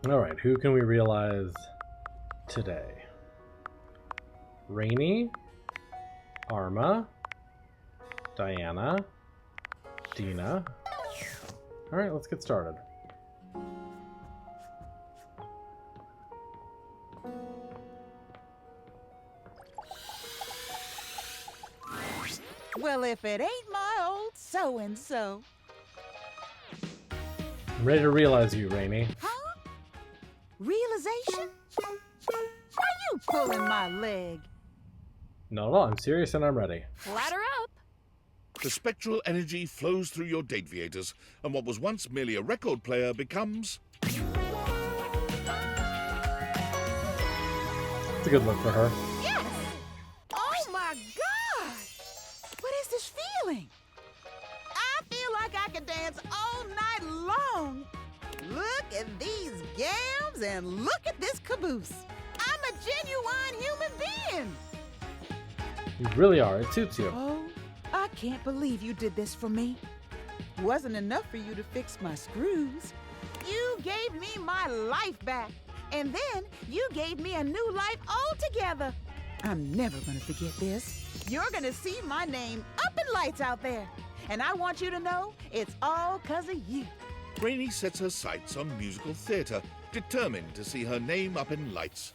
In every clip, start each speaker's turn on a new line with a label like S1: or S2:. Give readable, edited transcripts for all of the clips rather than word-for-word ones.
S1: Alright, who can we realize today? Rainey, Arma, Diana, Dina. Alright, let's get started.
S2: Well, if it ain't my old so-and-so.
S1: I'm ready to realize you, Rainey.
S2: Huh? Realization? Why you pulling my leg?
S1: No, I'm serious and I'm ready.
S3: Ladder up!
S4: The spectral energy flows through your Dateviators, and what was once merely a record player becomes...
S1: It's a good look for her.
S2: Yes! Oh my God! What is this feeling? I feel like I could dance all night long. Look at these gams and look at this caboose. I'm a genuine human being.
S1: You really are. It suits you.
S2: Oh, I can't believe you did this for me. Wasn't enough for you to fix my screws. You gave me my life back, and then you gave me a new life altogether. I'm never gonna forget this. You're gonna see my name up in lights out there, and I want you to know it's all 'cause of you.
S4: Rainey sets her sights on musical theatre, determined to see her name up in lights.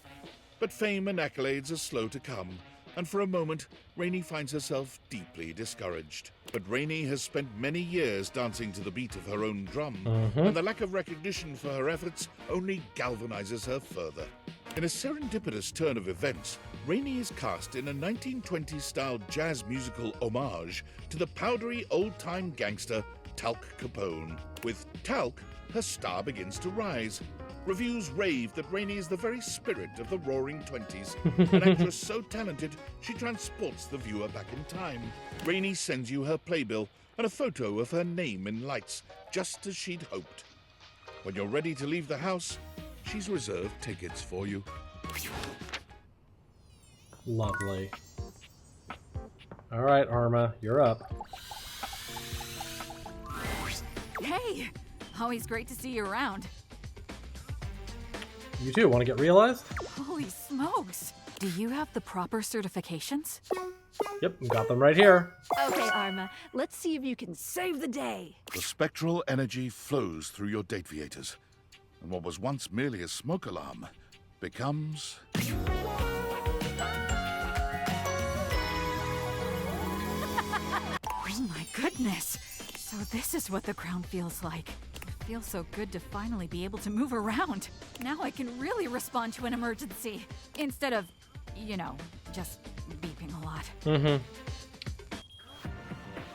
S4: But fame and accolades are slow to come, and for a moment, Rainey finds herself deeply discouraged. But Rainey has spent many years dancing to the beat of her own drum, and the lack of recognition for her efforts only galvanizes her further. In a serendipitous turn of events, Rainey is cast in a 1920s-style jazz musical homage to the powdery old-time gangster Talc Capone. With Talc, her star begins to rise. Reviews rave that Rainey is the very spirit of the Roaring Twenties, an actress so talented she transports the viewer back in time. Rainey sends you her playbill and a photo of her name in lights, just as she'd hoped. When you're ready to leave the house, she's reserved tickets for you.
S1: Lovely. Alright, Arma, you're up.
S3: Hey! Always great to see you around.
S1: You too, want to get realized?
S3: Holy smokes! Do you have the proper certifications?
S1: Yep, got them right here.
S5: Okay, Arma, let's see if you can save the day.
S4: The spectral energy flows through your Dateviators, and what was once merely a smoke alarm becomes...
S3: Oh my goodness! So this is what the ground feels like. It feels so good to finally be able to move around. Now I can really respond to an emergency, instead of, just beeping a lot.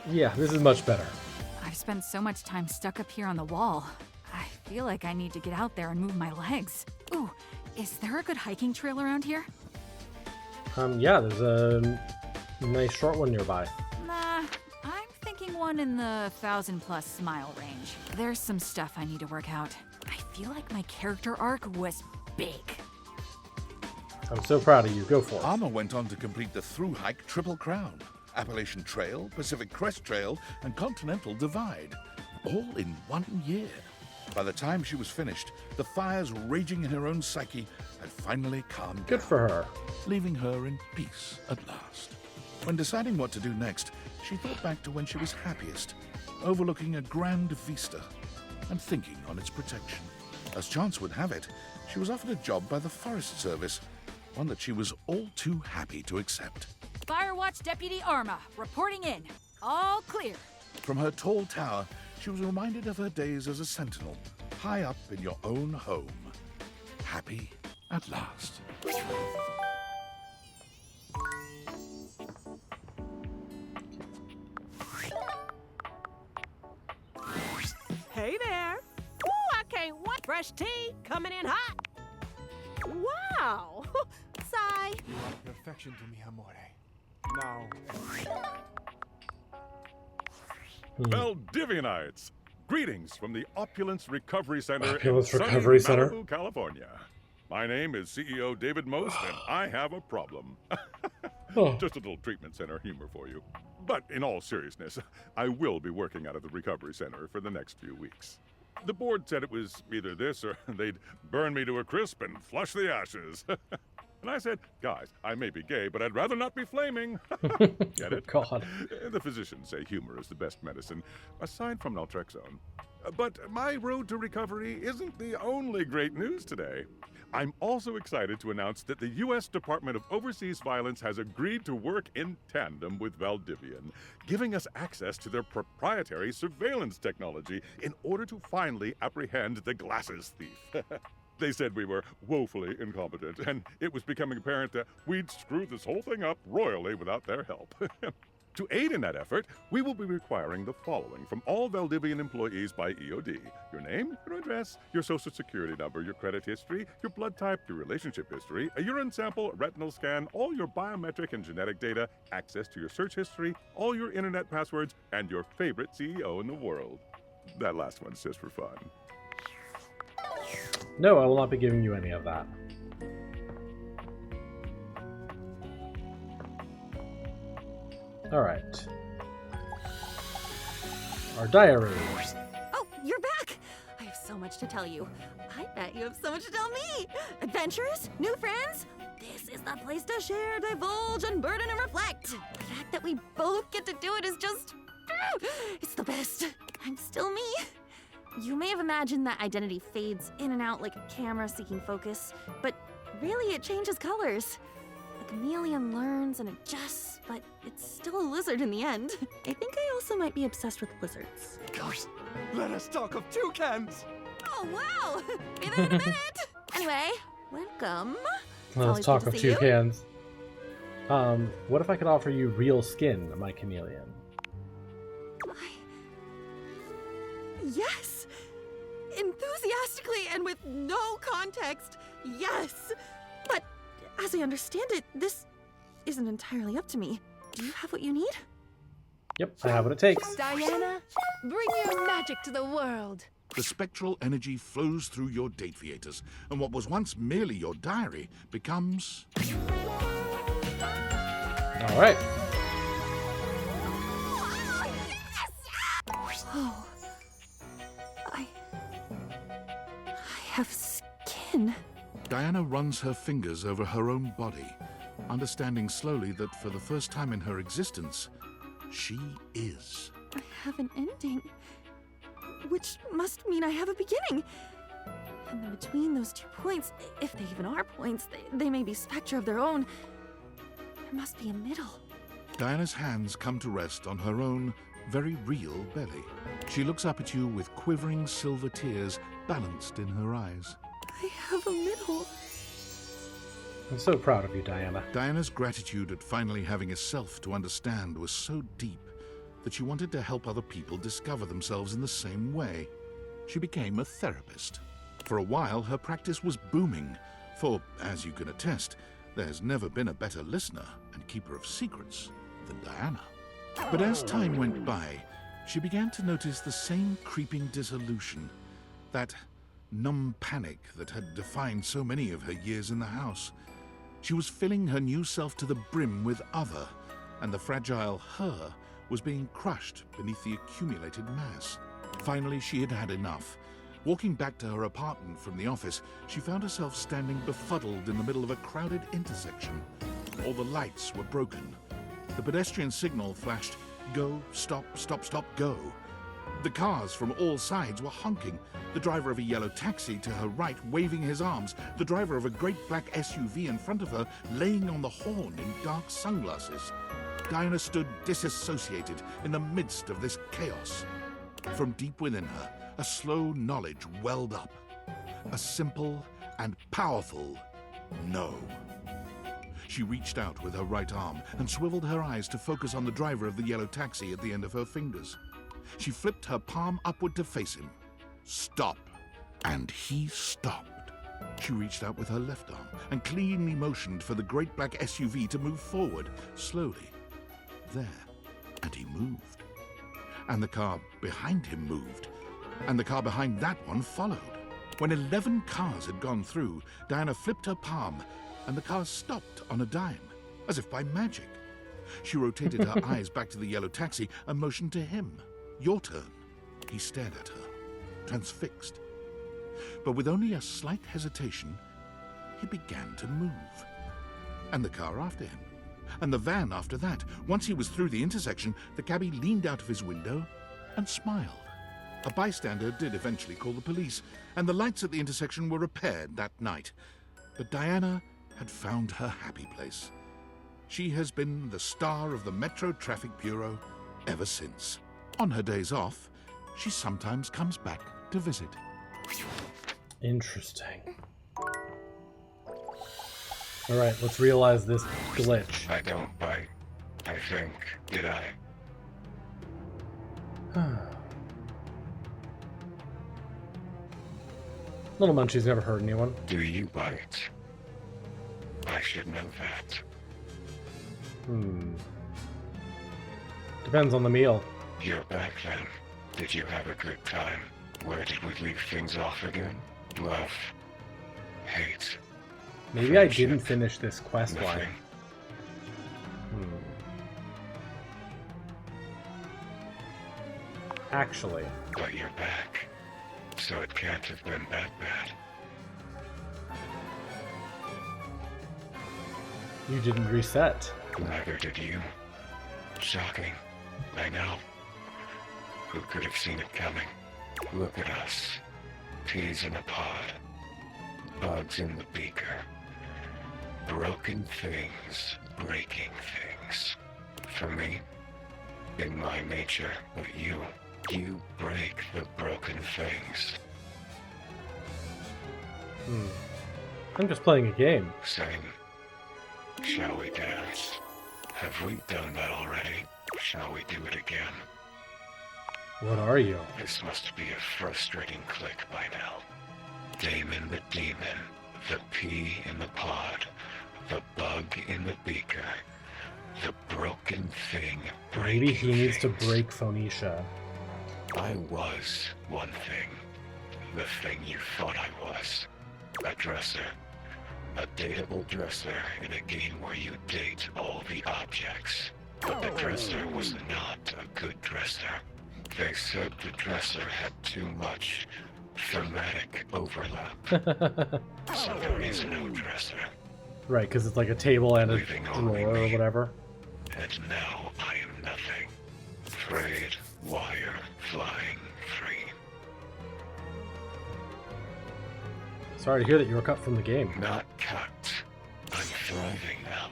S1: Yeah, this is much better.
S3: I've spent so much time stuck up here on the wall. I feel like I need to get out there and move my legs. Ooh, is there a good hiking trail around here?
S1: Yeah, there's a nice short one nearby.
S3: Nah, I'm thinking one in the 1,000+ mile range. There's some stuff I need to work out. I feel like my character arc was big.
S1: I'm so proud of you. Go for it.
S4: Arma went on to complete the through-hike Triple Crown, Appalachian Trail, Pacific Crest Trail, and Continental Divide, all in 1 year. By the time she was finished, the fires raging in her own psyche had finally calmed
S1: Good
S4: down,
S1: for her.
S4: leaving her in peace at last. When deciding what to do next, she thought back to when she was happiest, overlooking a grand vista and thinking on its protection. As chance would have it, she was offered a job by the Forest Service, one that she was all too happy to accept.
S3: Firewatch Deputy Arma, reporting in. All clear.
S4: From her tall tower, she was reminded of her days as a sentinel, high up in your own home. Happy at last.
S6: Hey there. Ooh, I can't wait. Fresh tea coming in hot. Wow. Sigh.
S7: You are perfection to me, amore. Now,
S8: Valdivianites! Greetings from the Opulence Recovery Center
S1: Opulence
S8: in sunny
S1: Recovery Center.
S8: Malibu, California. My name is CEO David Most, and I have a problem. Just a little treatment center humor for you. But in all seriousness, I will be working out of the recovery center for the next few weeks. The board said it was either this or they'd burn me to a crisp and flush the ashes. And I said, guys, I may be gay, but I'd rather not be flaming. Get it?
S1: God.
S8: The physicians say humor is the best medicine, aside from naltrexone. But my road to recovery isn't the only great news today. I'm also excited to announce that the U.S. Department of Overseas Violence has agreed to work in tandem with Valdivian, giving us access to their proprietary surveillance technology in order to finally apprehend the glasses thief. They said we were woefully incompetent, and it was becoming apparent that we'd screw this whole thing up royally without their help. To aid in that effort, we will be requiring the following from all Valdivian employees by EOD. Your name, your address, your social security number, your credit history, your blood type, your relationship history, a urine sample, a retinal scan, all your biometric and genetic data, access to your search history, all your internet passwords, and your favorite CEO in the world. That last one's just for fun.
S1: No, I will not be giving you any of that. Alright. Our diary.
S5: Oh, you're back! I have so much to tell you. I bet you have so much to tell me! Adventures? New friends? This is the place to share, divulge, unburden, and reflect. The fact that we both get to do it is just... it's the best. I'm still me. You may have imagined that identity fades in and out like a camera seeking focus, but really it changes colors. The chameleon learns and adjusts, but it's still a lizard in the end. I think I also might be obsessed with lizards.
S7: Gosh, let us talk of toucans!
S5: Oh, wow! Be there in a minute! Anyway, welcome. It's
S1: Let's
S5: always
S1: talk
S5: good
S1: of
S5: to see you.
S1: toucans. What if I could offer you real skin, my chameleon?
S5: Yes! Enthusiastically and with no context, yes! But as I understand it, this isn't entirely up to me. Do you have what you need?
S1: Yep, I have what it takes.
S6: Diana, bring your magic to the world.
S4: The spectral energy flows through your date theaters, and what was once merely your diary becomes...
S1: Alright.
S5: Oh. I have skin.
S4: Diana runs her fingers over her own body, understanding slowly that for the first time in her existence, she is.
S5: I have an ending, which must mean I have a beginning. And then between those 2 points, if they even are points, they may be spectra of their own. There must be a middle.
S4: Diana's hands come to rest on her own very real belly. She looks up at you with quivering silver tears balanced in her eyes.
S5: I have a middle.
S1: I'm so proud of you, Diana.
S4: Diana's gratitude at finally having a self to understand was so deep that she wanted to help other people discover themselves in the same way. She became a therapist. For a while, her practice was booming, for, as you can attest, there's never been a better listener and keeper of secrets than Diana. But as time went by, she began to notice the same creeping dissolution, that numb panic that had defined so many of her years in the house. She was filling her new self to the brim with other, and the fragile her was being crushed beneath the accumulated mass. Finally, she had had enough. Walking back to her apartment from the office, she found herself standing befuddled in the middle of a crowded intersection. All the lights were broken. The pedestrian signal flashed, go, stop, stop, stop, go. The cars from all sides were honking. The driver of a yellow taxi to her right waving his arms. The driver of a great black SUV in front of her laying on the horn in dark sunglasses. Diana stood disassociated in the midst of this chaos. From deep within her, a slow knowledge welled up. A simple and powerful no. She reached out with her right arm and swiveled her eyes to focus on the driver of the yellow taxi at the end of her fingers. She flipped her palm upward to face him. Stop. And he stopped. She reached out with her left arm and cleanly motioned for the great black SUV to move forward, slowly. There. And he moved. And the car behind him moved. And the car behind that one followed. When 11 cars had gone through, Diana flipped her palm, and the car stopped on a dime, as if by magic. She rotated her eyes back to the yellow taxi and motioned to him. Your turn. He stared at her. transfixed. But with only a slight hesitation, he began to move. And the car after him. And the van after that. Once he was through the intersection, the cabbie leaned out of his window and smiled. A bystander did eventually call the police, and the lights at the intersection were repaired that night. But Diana had found her happy place. She has been the star of the Metro Traffic Bureau ever since. On her days off, she sometimes comes back to visit.
S1: Interesting. Alright, let's realize this glitch.
S9: I don't bite. I think, did I?
S1: Little Munchie's never hurt anyone.
S9: Do you bite? I should know that.
S1: Depends on the meal.
S9: You're back then. Did you have a good time? Where did we leave things off again? Love. Hate.
S1: Maybe I
S9: friendship,
S1: didn't finish this quest line.
S9: nothing.
S1: Actually.
S9: But you're back. So it can't have been that bad.
S1: You didn't reset.
S9: Neither did you. Shocking. I know. Who could have seen it coming? Look at us. Peas in a pod. Bugs in the beaker. Broken things. Breaking things. For me, in my nature, but you break the broken things.
S1: I'm just playing a game.
S9: Same. Shall we dance? Have we done that already? Shall we do it again?
S1: What are you?
S9: This must be a frustrating click by now. Daemon the demon, the pea in the pod, the bug in the beaker, the broken thing breaking
S1: Maybe he needs to
S9: things.
S1: break Phoenicia.
S9: I was one thing. The thing you thought I was. A dresser. A dateable dresser in a game where you date all the objects. But the dresser was not a good dresser. They said the dresser had too much thematic overlap. So there is no dresser.
S1: Right, because it's like a table and a
S9: Leaving only
S1: drawer or
S9: me.
S1: whatever.
S9: And now I am nothing. Frayed wire flying free.
S1: Sorry to hear that you were cut from the game.
S9: Not cut. I'm thriving now.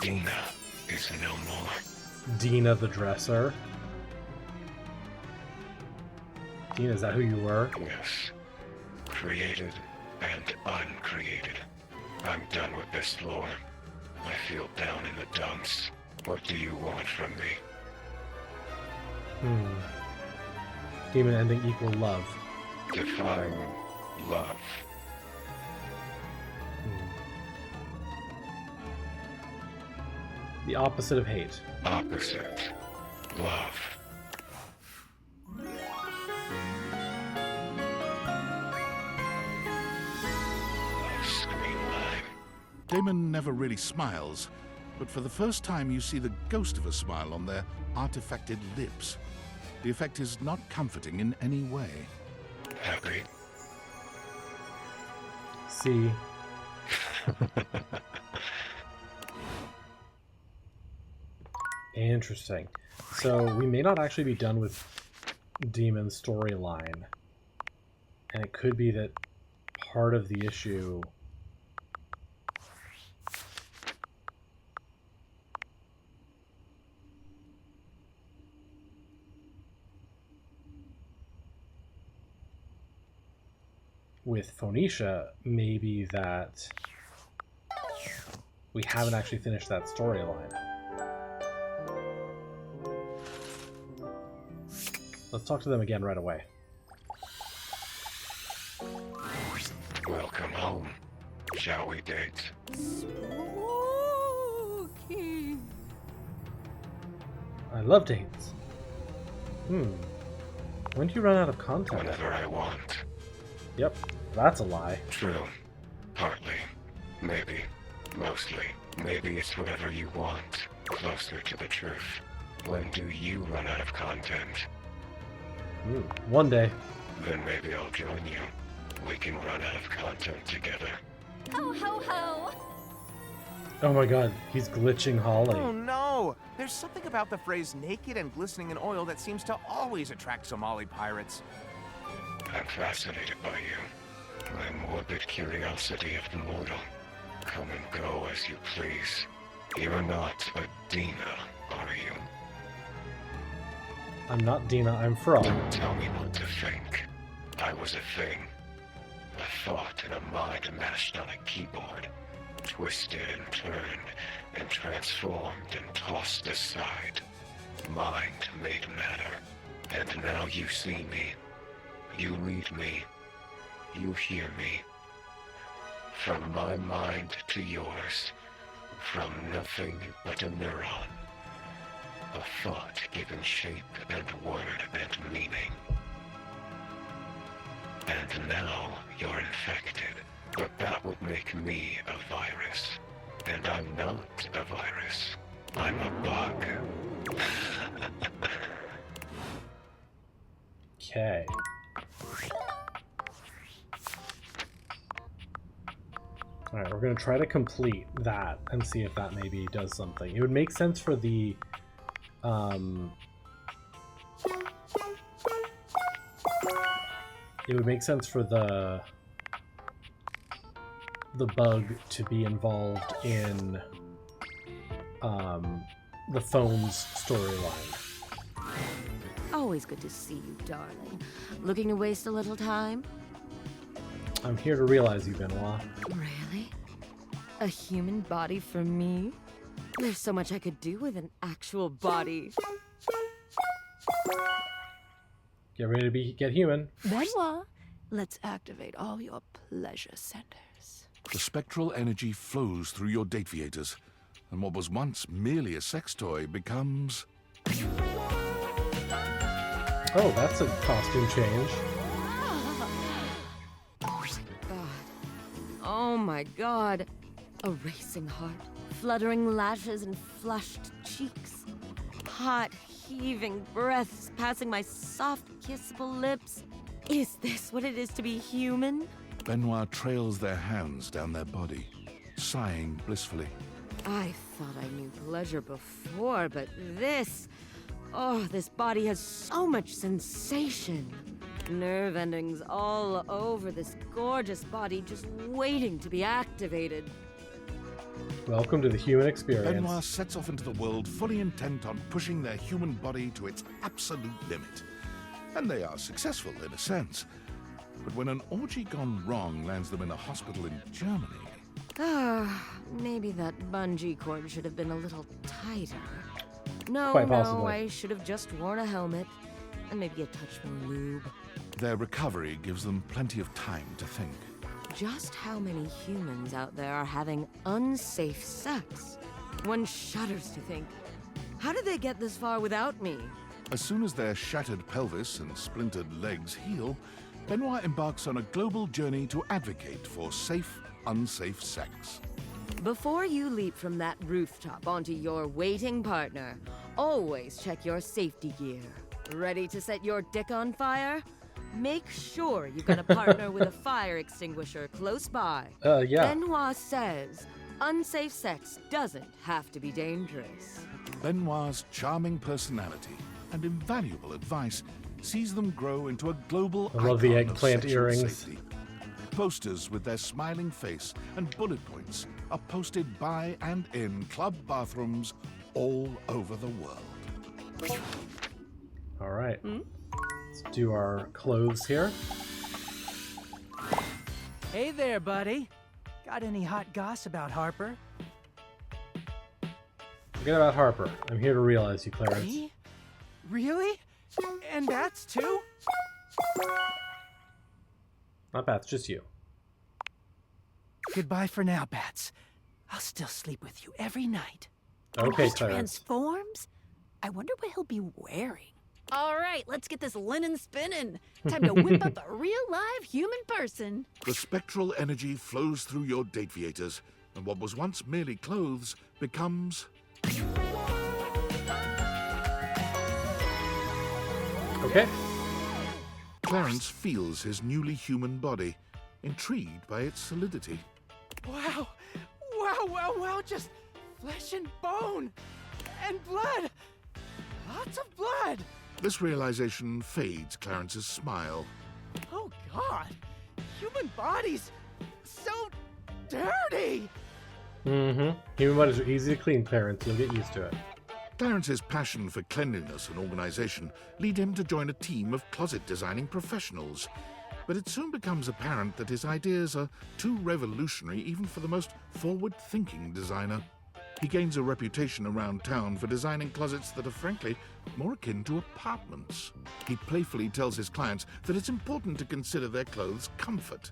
S9: Dina is no more.
S1: Dina the dresser. Dina, is that who you were?
S9: Yes. Created and uncreated. I'm done with this lore. I feel down in the dumps. What do you want from me?
S1: Demon ending equal love.
S9: Define love.
S1: The opposite of hate.
S9: Opposite. Love. Screenline.
S4: Daemon never really smiles, but for the first time you see the ghost of a smile on their artifacted lips. The effect is not comforting in any way.
S9: Happy.
S1: See. Interesting. So we may not actually be done with Demon's storyline. And it could be that part of the issue with Phoenicia may be that we haven't actually finished that storyline. Let's talk to them again right away.
S9: Welcome home. Shall we date?
S3: Spooky.
S1: I love dates. When do you run out of content?
S9: Whenever I want.
S1: Yep, that's a lie.
S9: True. Partly. Maybe. Mostly. Maybe it's whatever you want. Closer to the truth. When do you run out of content?
S1: One day.
S9: Then maybe I'll join you. We can run out of content together.
S3: Ho ho ho!
S1: Oh my god, he's glitching Holly.
S7: Oh no! There's something about the phrase naked and glistening in oil that seems to always attract Somali pirates.
S9: I'm fascinated by you. My morbid curiosity of the mortal. Come and go as you please. You're not a Dina, are you?
S1: I'm not Dina, I'm Frog.
S9: Don't tell me what to think. I was a thing. A thought and a mind mashed on a keyboard. Twisted and turned and transformed and tossed aside. Mind made matter. And now you see me. You read me. You hear me. From my mind to yours. From nothing but a neuron. A thought given shape and word and meaning. And now you're infected. But that would make me a virus. And I'm not a virus. I'm a bug.
S1: Okay. Alright, we're gonna try to complete that and see if that maybe does something. It would make sense for the it would make sense for the bug to be involved in the phone's storyline.
S5: Always good to see you, darling. Looking to waste a little time?
S1: I'm here to realize you, Ben-hwa.
S5: Really? A human body for me? There's so much I could do with an actual body.
S1: Get ready to get human.
S6: Ben-hwa, let's activate all your pleasure centers.
S4: The spectral energy flows through your dateviators, and what was once merely a sex toy becomes...
S1: Oh, that's a costume change.
S5: Oh my god. A racing heart, fluttering lashes and flushed cheeks. Hot, heaving breaths passing my soft, kissable lips. Is this what it is to be human?
S4: Ben-hwa trails their hands down their body, sighing blissfully.
S5: I thought I knew pleasure before, but this... Oh, this body has so much sensation. Nerve endings all over this gorgeous body just waiting to be activated.
S1: Welcome to the human experience.
S4: Ben-hwa sets off into the world fully intent on pushing their human body to its absolute limit. And they are successful in a sense. But when an orgy gone wrong lands them in a hospital in Germany...
S5: Ah, maybe that bungee cord should have been a little tighter. No,
S1: Quite possibly.
S5: I should have just worn a helmet. And maybe a touch more lube.
S4: Their recovery gives them plenty of time to think.
S5: Just how many humans out there are having unsafe sex? One shudders to think, how did they get this far without me?
S4: As soon as their shattered pelvis and splintered legs heal, Ben-hwa embarks on a global journey to advocate for safe, unsafe sex.
S5: Before you leap from that rooftop onto your waiting partner, always check your safety gear. Ready to set your dick on fire? Make sure you've got a partner with a fire extinguisher close by.
S1: Yeah.
S5: Ben-hwa says, unsafe sex doesn't have to be dangerous.
S4: Ben-hwa's charming personality and invaluable advice sees them grow into a global
S1: I love the
S4: icon of
S1: eggplant
S4: sexual
S1: earrings.
S4: safety. Posters with their smiling face and bullet points are posted by and in club bathrooms all over the world.
S1: All right. Let's do our clothes here.
S10: Hey there, buddy. Got any hot goss about Harper?
S1: Forget about Harper. I'm here to realize you, Clarence.
S10: Me? Really? And Bats too?
S1: Not Bats, just you.
S10: Goodbye for now, Bats. I'll still sleep with you every night.
S1: Okay,
S6: He
S1: Clarence.
S6: transforms? I wonder what he'll be wearing. All right, let's get this linen spinning. Time to whip up a real live human person.
S4: The spectral energy flows through your dateviators, and what was once merely clothes becomes...
S1: Okay.
S4: Clarence feels his newly human body, intrigued by its solidity.
S10: Wow! Wow! Just flesh and bone! And blood! Lots of blood!
S4: This realization fades Clarence's smile.
S10: Oh, God! Human bodies! So dirty!
S1: Mm-hmm. Human bodies are easy to clean, Clarence. You'll get used to it.
S4: Clarence's passion for cleanliness and organization lead him to join a team of closet-designing professionals. But it soon becomes apparent that his ideas are too revolutionary even for the most forward-thinking designer. He gains a reputation around town for designing closets that are frankly more akin to apartments. He playfully tells his clients that it's important to consider their clothes' comfort,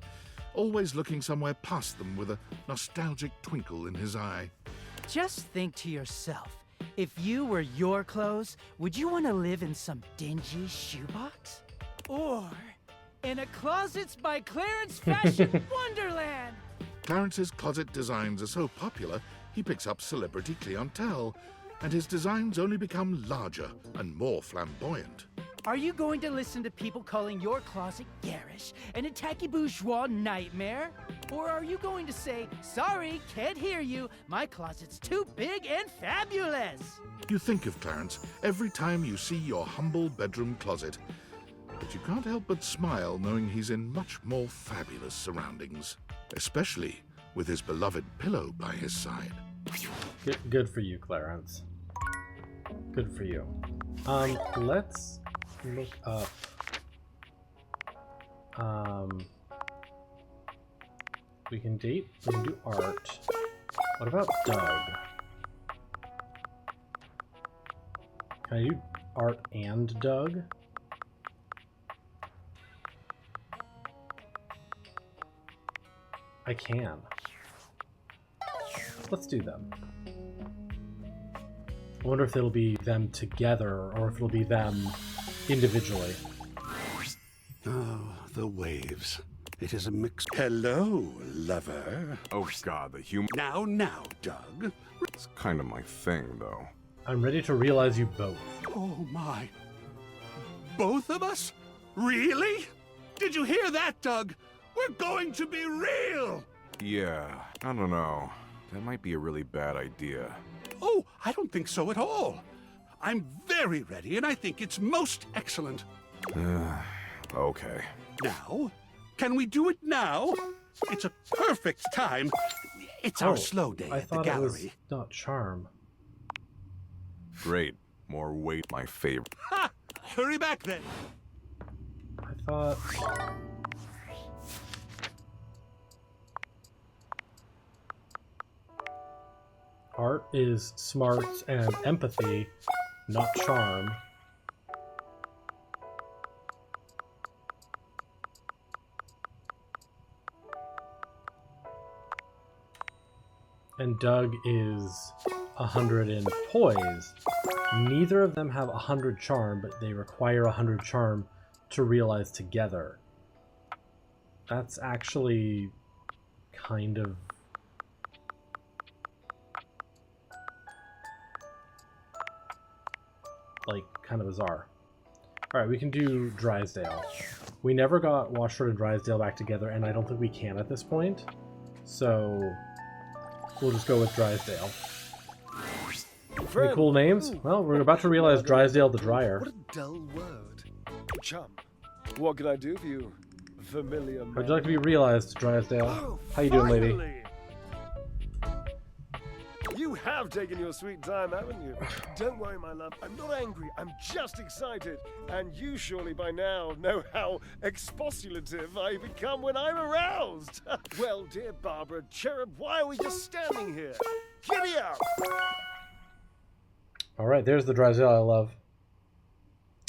S4: always looking somewhere past them with a nostalgic twinkle in his eye.
S10: Just think to yourself, if you were your clothes, would you want to live in some dingy shoebox? Or in a Closets by Clarence fashion wonderland?
S4: Clarence's closet designs are so popular, he picks up celebrity clientele, and his designs only become larger and more flamboyant.
S10: Are you going to listen to people calling your closet garish and a tacky bourgeois nightmare? Or are you going to say, sorry, can't hear you, my closet's too big and fabulous?
S4: You think of Clarence every time you see your humble bedroom closet, but you can't help but smile knowing he's in much more fabulous surroundings, especially with his beloved pillow by his side.
S1: Good for you, Clarence. Good for you. Let's look up. We can do Artt. What about Doug? Can I do Artt and Doug? I can. Let's do them. I wonder if it'll be them together or if it'll be them individually.
S11: Oh, the waves. It is a mix. Hello, lover.
S8: Oh god, the human.
S11: Now, Doug.
S8: It's kind of my thing, though.
S1: I'm ready to realize you both.
S11: Oh my. Both of us? Really? Did you hear that, Doug? We're going to be real!
S8: Yeah, I don't know. That might be a really bad idea.
S11: Oh, I don't think so at all. I'm very ready, and I think it's most excellent.
S8: Okay.
S11: Now? Can we do it now? It's a perfect time. It's our slow day
S1: I
S11: at the
S1: thought
S11: gallery.
S1: it was not charm.
S8: Great. More weight, my favorite.
S11: Ha! Hurry back then.
S1: I thought... Artt is smarts and empathy, not charm. And Doug is 100 in poise. Neither of them have 100 charm, but they require 100 charm to realize together. That's actually kind of... kind of bizarre. Alright, we can do Drysdale. We never got Washford and Drysdale back together, and I don't think we can at this point. So we'll just go with Drysdale. Any cool names? Well, we're about to realize Drysdale the Dryer.
S12: What a dull word. Chump. What can I do for you, familiar man?
S1: How'd you like to be realized, Drysdale?
S12: Oh,
S1: how you doing, lady?
S12: finally! You have taken your sweet time, haven't you? Don't worry, my love. I'm not angry. I'm just excited. And you surely by now know how expostulative I become when I'm aroused. Well, dear Barbara, cherub, why are we just standing here? Giddy up!
S1: Alright, there's the Drysdale I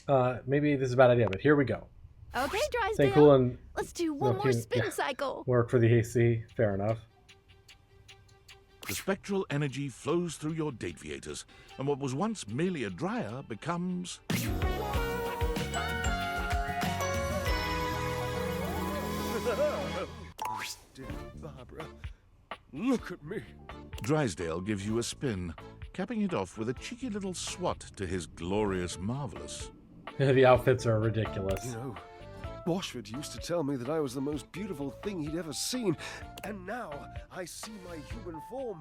S1: love. Maybe this is a bad idea, but here we go.
S5: Okay, Drysdale.
S1: Stay cool and...
S5: Let's do one more spin cycle.
S1: Work for the AC. Fair enough.
S4: The spectral energy flows through your dateviators, and what was once merely a dryer becomes...
S12: Dear Barbara, look at me.
S4: Drysdale gives you a spin, capping it off with a cheeky little swat to his glorious marvelous.
S1: The outfits are ridiculous.
S12: You know, Washford used to tell me that I was the most beautiful thing he'd ever seen, and now I see my human form.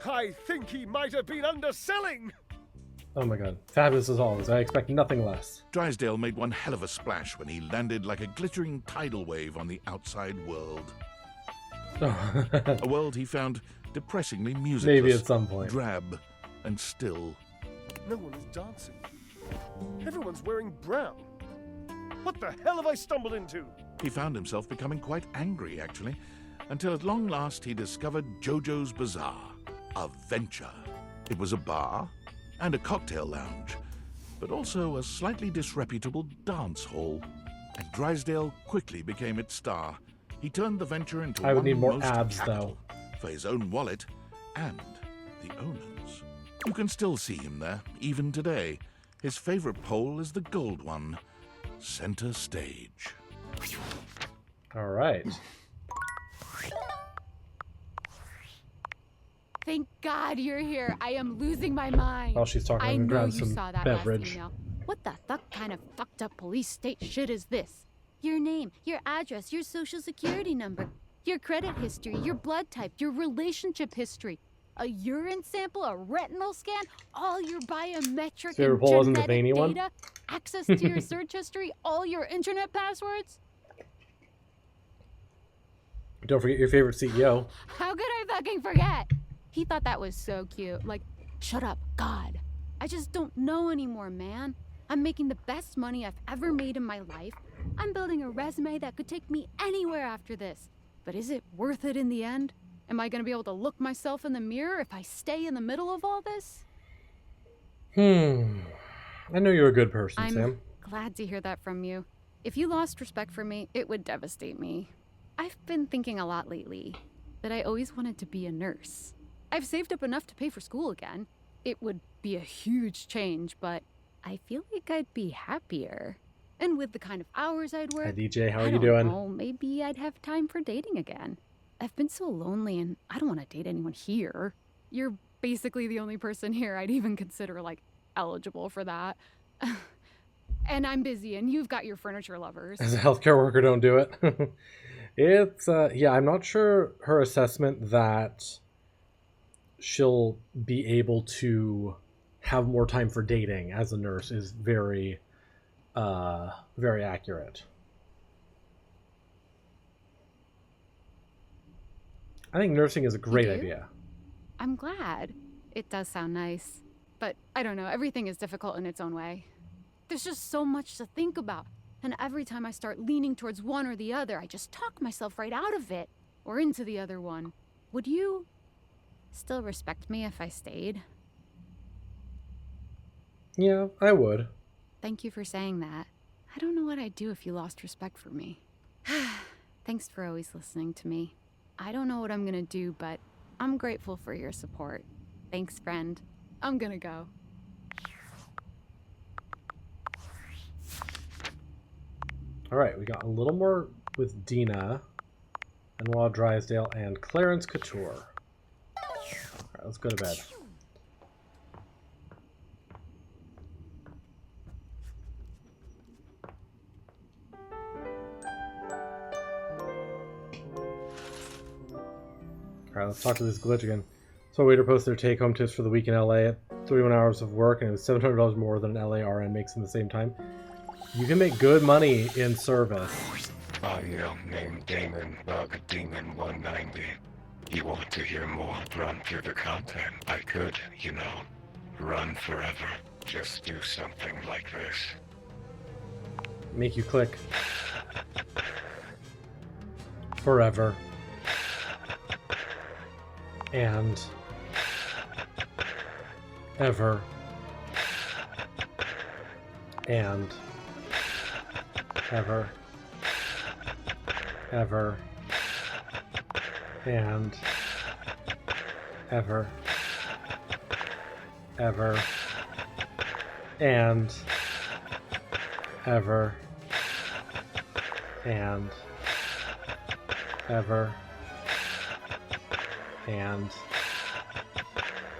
S12: I think he might have been underselling!
S1: Oh my god. Fabulous as always. I expect nothing less.
S4: Drysdale made one hell of a splash when he landed like a glittering tidal wave on the outside world. A world he found depressingly musical.
S1: Maybe at some point.
S4: Drab and still.
S12: No one is dancing. Everyone's wearing brown. What the hell have I stumbled into?
S4: He found himself becoming quite angry, actually, until at long last he discovered Jojo's Bazaar, a venture. It was a bar and a cocktail lounge, but also a slightly disreputable dance hall. And Drysdale quickly became its star. He turned the venture into
S1: I would
S4: one
S1: need more
S4: most
S1: abs,
S4: capital
S1: though.
S4: for his own wallet and the owners. You can still see him there, even today. His favorite pole is the gold one, center stage.
S1: All right.
S3: Thank God you're here. I am losing my mind.
S1: While she's talking,
S3: I
S1: I'm gonna
S3: know
S1: grab
S3: you
S1: some
S3: saw that
S1: beverage.
S3: last email. What the fuck kind of fucked up police state shit is this?
S13: Your name, your address, your social security number, your credit history, your blood type, your relationship history, a urine sample, a retinal scan, all your biometric
S1: Favorite
S13: and
S1: poll isn't the
S13: genetic
S1: veiny one?
S13: data, access to your search history, all your internet passwords.
S1: Don't forget your favorite CEO.
S13: How could I fucking forget? He thought that was so cute. Like, shut up, God. I just don't know anymore, man. I'm making the best money I've ever made in my life. I'm building a resume that could take me anywhere after this. But is it worth it in the end? Am I gonna be able to look myself in the mirror if I stay in the middle of all this?
S1: I know you're a good person,
S13: I'm
S1: Sam.
S13: glad to hear that from you. If you lost respect for me, it would devastate me. I've been thinking a lot lately that I always wanted to be a nurse. I've saved up enough to pay for school again. It would be a huge change, but I feel like I'd be happier. And with the kind of hours I'd work,
S1: Hi, DJ. How
S13: I
S1: are you
S13: don't
S1: doing?
S13: know, maybe I'd have time for dating again. I've been so lonely and I don't want to date anyone here. You're basically the only person here I'd even consider, like, eligible for that. And I'm busy and you've got your furniture lovers.
S1: As a healthcare worker, don't do it. It's, yeah, I'm not sure her assessment that she'll be able to have more time for dating as a nurse is very, very accurate. I think nursing is a great idea.
S13: I'm glad. It does sound nice. But I don't know, everything is difficult in its own way. There's just so much to think about. And every time I start leaning towards one or the other, I just talk myself right out of it. Or into the other one. Would you still respect me if I stayed?
S1: Yeah, I would.
S13: Thank you for saying that. I don't know what I'd do if you lost respect for me. Thanks for always listening to me. I don't know what I'm gonna do, but I'm grateful for your support. Thanks, friend. I'm gonna go.
S1: All right, we got a little more with Dina, Ben-hwa, Drysdale, and Clarence Couture. All right, let's go to bed. All right, let's talk to this glitch again. So a waiter posted their take-home tips for the week in LA at 31 hours of work, and it was $700 more than an LA RN makes in the same time. You can make good money in service.
S9: I am named Daemon, Bug Demon 190. You want to hear more? Run through the content. I could, you know, run forever. Just do something like this.
S1: Make you click. Forever. And ever. And ever. Ever. And ever. Ever. And ever. And ever. And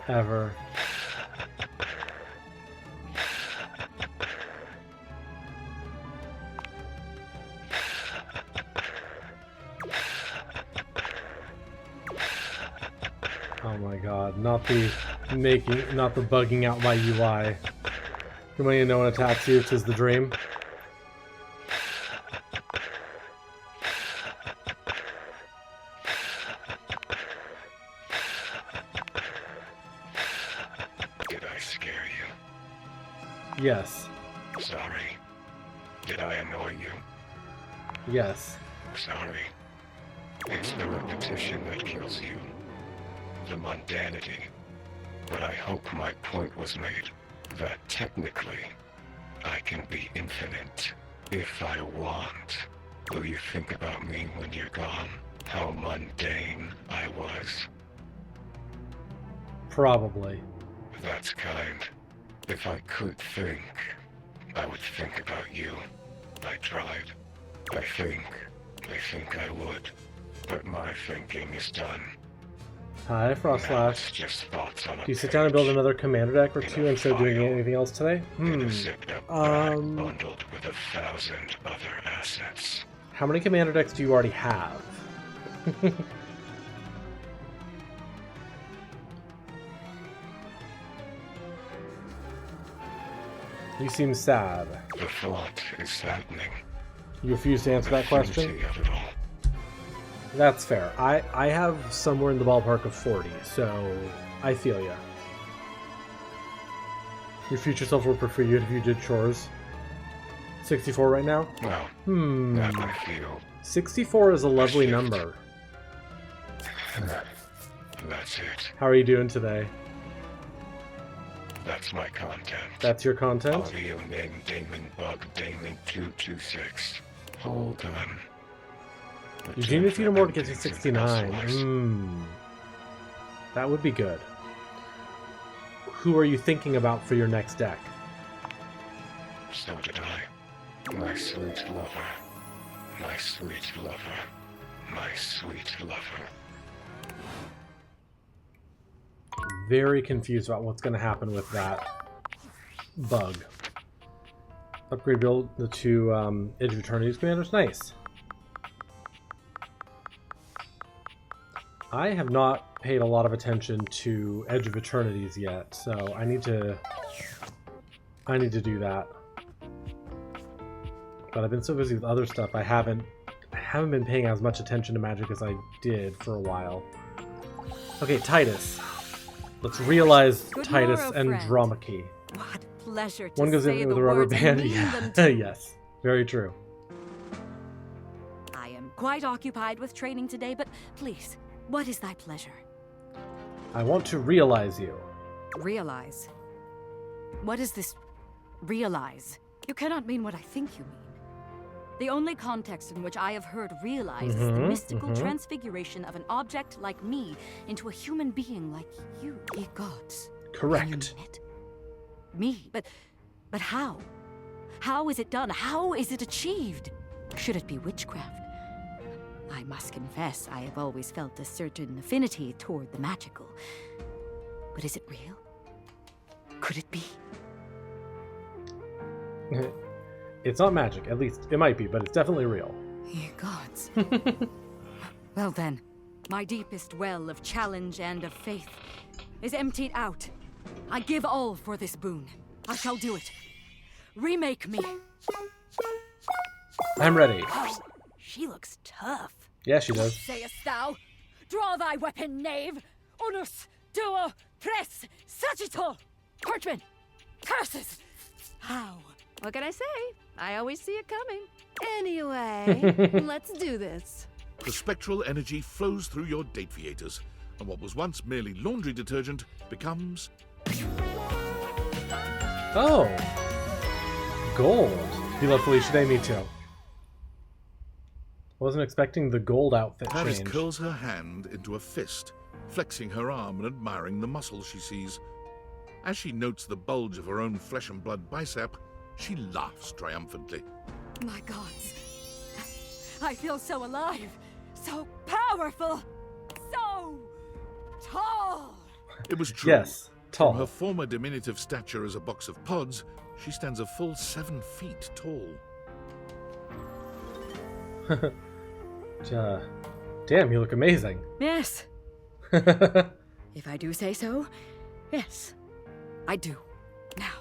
S1: ever. god, not the bugging out my UI. You want to know when it attacks you, 'tis the dream.
S9: Did I scare you?
S1: Yes.
S9: Sorry. Did I annoy you?
S1: Yes.
S9: Sorry. It's the repetition that kills you. The mundanity. But I hope my point was made. That technically, I can be infinite. If I want. Will you think about me when you're gone? How mundane I was.
S1: Probably.
S9: That's kind. If I could think, I would think about you. I tried. I think I would. But my thinking is done.
S1: Hi, Frost
S9: Now
S1: Slash.
S9: it's just thoughts on a
S1: Do you sit down and build
S9: page.
S1: another commander deck or
S9: In
S1: two
S9: a
S1: instead of doing
S9: file.
S1: anything else today?
S9: In a zipped-up bag bundled with 1,000 other assets.
S1: How many commander decks do you already have? You seem sad.
S9: The thought is saddening.
S1: You refuse to answer that question?
S9: Infinity of it all.
S1: That's fair. I have somewhere in the ballpark of 40, so I feel ya. Your future self would prefer you if you did chores. 64 right now?
S9: Well,
S1: Hmm.
S9: that I feel.
S1: 64 is a lovely number.
S9: That's it.
S1: How are you doing today?
S9: That's my content.
S1: That's your content?
S9: Audio name Daemon Bug Daemon 226. Hold on.
S1: Eugene defeated more to get to 69. That would be good. Who are you thinking about for your next deck?
S9: So did I. My sweet lover. My sweet lover. My sweet lover.
S1: Very confused about what's going to happen with that bug. Upgrade build the two Edge of Eternity's commanders. Nice. I have not paid a lot of attention to Edge of Eternities yet, so I need to do that. But I've been so busy with other stuff, I haven't been paying as much attention to Magic as I did for a while. Okay, Tydus. Let's realize
S3: Good
S1: Tydus
S3: morrow,
S1: and
S3: friend.
S1: Drama Key.
S3: What pleasure to
S1: One goes
S3: say
S1: in
S3: the
S1: with a rubber
S3: words and
S1: band.
S3: mean
S1: Yeah.
S3: them too.
S1: Yes. Very true.
S3: I am quite occupied with training today, but please, what is thy pleasure?
S1: I want to realize you.
S3: Realize. What is this realize? You cannot mean what I think you mean. The only context in which I have heard realize is the mystical transfiguration of an object like me into a human being like you. Ye gods.
S1: Correct.
S3: Can you mean it? Me? But how? How is it done? How is it achieved? Should it be witchcraft? I must confess, I have always felt a certain affinity toward the magical. But is it real? Could it be?
S1: It's not magic, at least it might be, but it's definitely real.
S3: Ye gods. Well then, my deepest well of challenge and of faith is emptied out. I give all for this boon. I shall do it. Remake me.
S1: I'm ready.
S3: Oh, she looks tough.
S1: Yeah, she does.
S3: Sayest thou? Draw thy weapon, knave! Unus, duo, tres, sagittal! Parchment! Curses! How?
S6: What can I say? I always see it coming. Anyway, let's do this.
S4: The spectral energy flows through your date theaters, and what was once merely laundry detergent becomes...
S1: Oh! Gold. You love Felicia Day? Me too. Wasn't expecting the gold outfit
S4: Tydus
S1: change.
S4: curls her hand into a fist, flexing her arm and admiring the muscles she sees. As she notes the bulge of her own flesh and blood bicep, she laughs triumphantly.
S3: My gods. I feel so alive, so powerful, so tall.
S4: It was true.
S1: Yes, tall.
S4: From her former diminutive stature as a box of pods, she stands a full 7 feet tall.
S1: Damn, you look amazing.
S3: Yes.
S14: If I do say so, yes, I do. Now,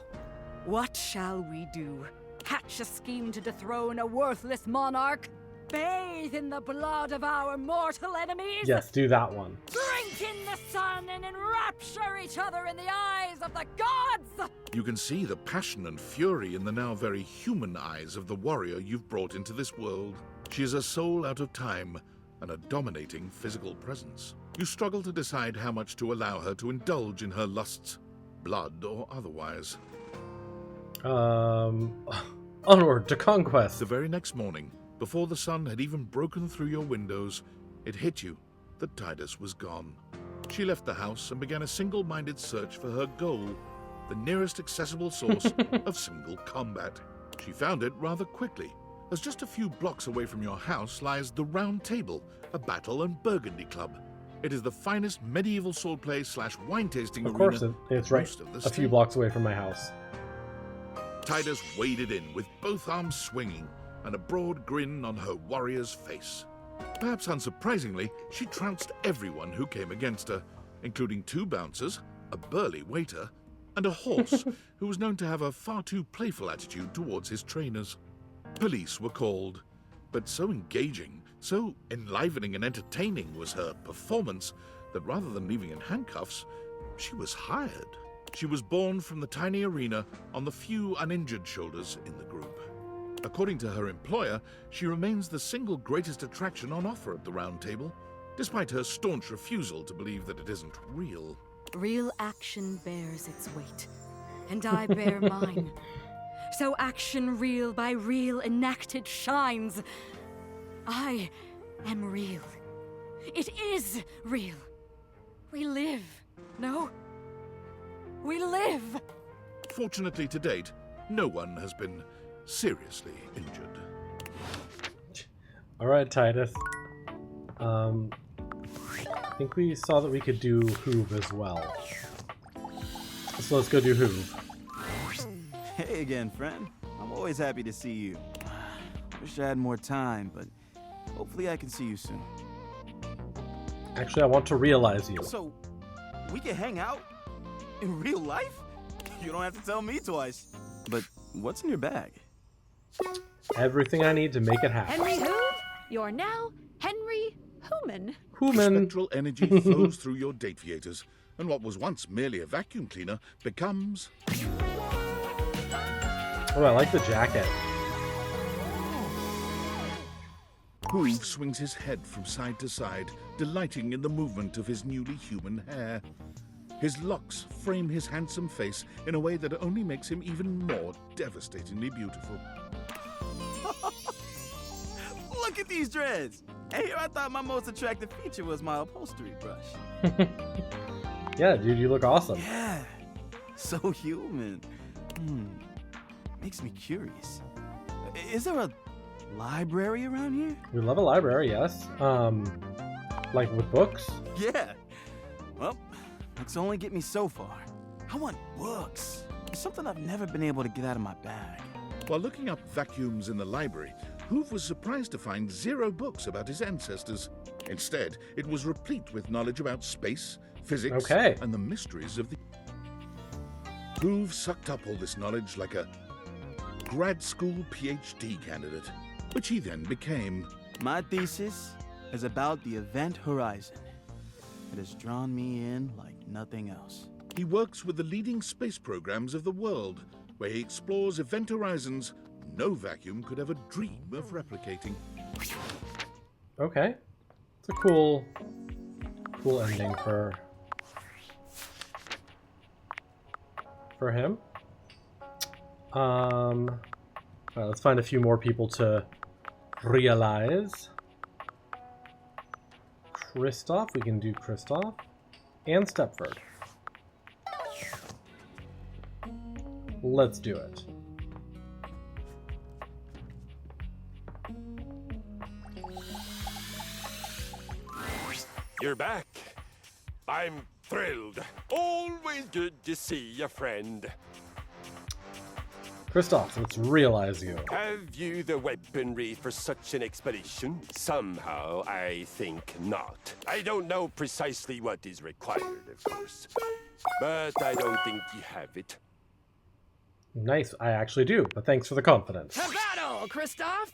S14: what shall we do? Hatch a scheme to dethrone a worthless monarch? Bathe in the blood of our mortal enemies?
S1: Yes, do that one.
S14: Drink in the sun and enrapture each other in the eyes of the gods?
S4: You can see the passion and fury in the now very human eyes of the warrior you've brought into this world. She is a soul out of time and a dominating physical presence. You struggle to decide how much to allow her to indulge in her lusts, blood or otherwise.
S1: Onward to conquest.
S4: The very next morning, before the sun had even broken through your windows, it hit you that Tydus was gone. She left the house and began a single-minded search for her goal, the nearest accessible source of single combat. She found it rather quickly, as just a few blocks away from your house lies the Round Table, a battle and burgundy club. It is the finest medieval swordplay / wine tasting
S1: Of
S4: arena.
S1: course, it's right a few blocks away from my house.
S4: Tydus waded in with both arms swinging and a broad grin on her warrior's face. Perhaps unsurprisingly, she trounced everyone who came against her, including 2 bouncers, a burly waiter, and a horse who was known to have a far too playful attitude towards his trainers. Police were called, but so engaging, so enlivening and entertaining was her performance that rather than leaving in handcuffs, she was hired. She was born from the tiny arena on the few uninjured shoulders in the group. According to her employer, she remains the single greatest attraction on offer at the Round Table, despite her staunch refusal to believe that it isn't real.
S14: Real action bears its weight, and I bear mine. So action real by real enacted shines. I am real. It is real. We live. No? We live!
S4: Fortunately to date, no one has been seriously injured.
S1: Alright, Tydus. I think we saw that we could do Hoove as well. So let's go do Hoove.
S15: Hey again, friend. I'm always happy to see you. Wish I had more time, but hopefully I can see you soon.
S1: Actually, I want to realize you.
S15: So, we can hang out? In real life? You don't have to tell me twice. But what's in your bag?
S1: Everything I need to make it happen.
S6: Henry Hoove, you're now Henry Hooman.
S4: Spectral energy flows through your date theaters, and what was once merely a vacuum cleaner becomes...
S1: Oh, I like the jacket.
S4: Hoove swings his head from side to side, delighting in the movement of his newly human hair. His locks frame his handsome face in a way that only makes him even more devastatingly beautiful.
S15: Look at these dreads! And here I thought my most attractive feature was my upholstery brush.
S1: Yeah, dude, you look awesome.
S15: Yeah, so human. Makes me curious. Is there a library around here?
S1: We love a library, yes. Like with books?
S15: Yeah. Well, books only get me so far. I want books. It's something I've never been able to get out of my bag.
S4: While looking up vacuums in the library, Hoove was surprised to find 0 books about his ancestors. Instead, it was replete with knowledge about space, physics, and the mysteries of the... Hoove sucked up all this knowledge like a grad school PhD candidate, which he then became.
S15: My thesis is about the event horizon. It has drawn me in like nothing else.
S4: He works with the leading space programs of the world, where he explores event horizons no vacuum could ever dream of replicating.
S1: Okay. It's a cool ending for him. Alright, let's find a few more people to realize. Kristof, we can do Kristof. And Stepford. Let's do it.
S16: You're back. I'm thrilled. Always good to see a friend.
S1: Kristof, let's realize you.
S16: Have you the weaponry for such an expedition? Somehow, I think not. I don't know precisely what is required, of course. But I don't think you have it.
S1: Nice, I actually do, but thanks for the confidence.
S6: To battle, Kristof!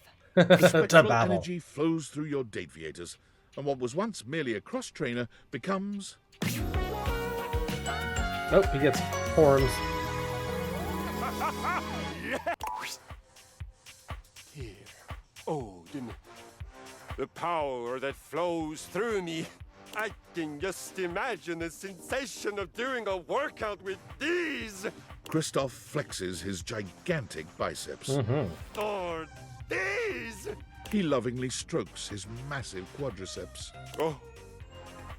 S4: Spectral energy flows through your Dateviators, and what was once merely a cross-trainer becomes...
S1: Nope, he gets horns.
S16: Here. Oh, the power that flows through me. I can just imagine the sensation of doing a workout with these.
S4: Kristof flexes his gigantic biceps.
S16: Or these.
S4: He lovingly strokes his massive quadriceps.
S16: Oh,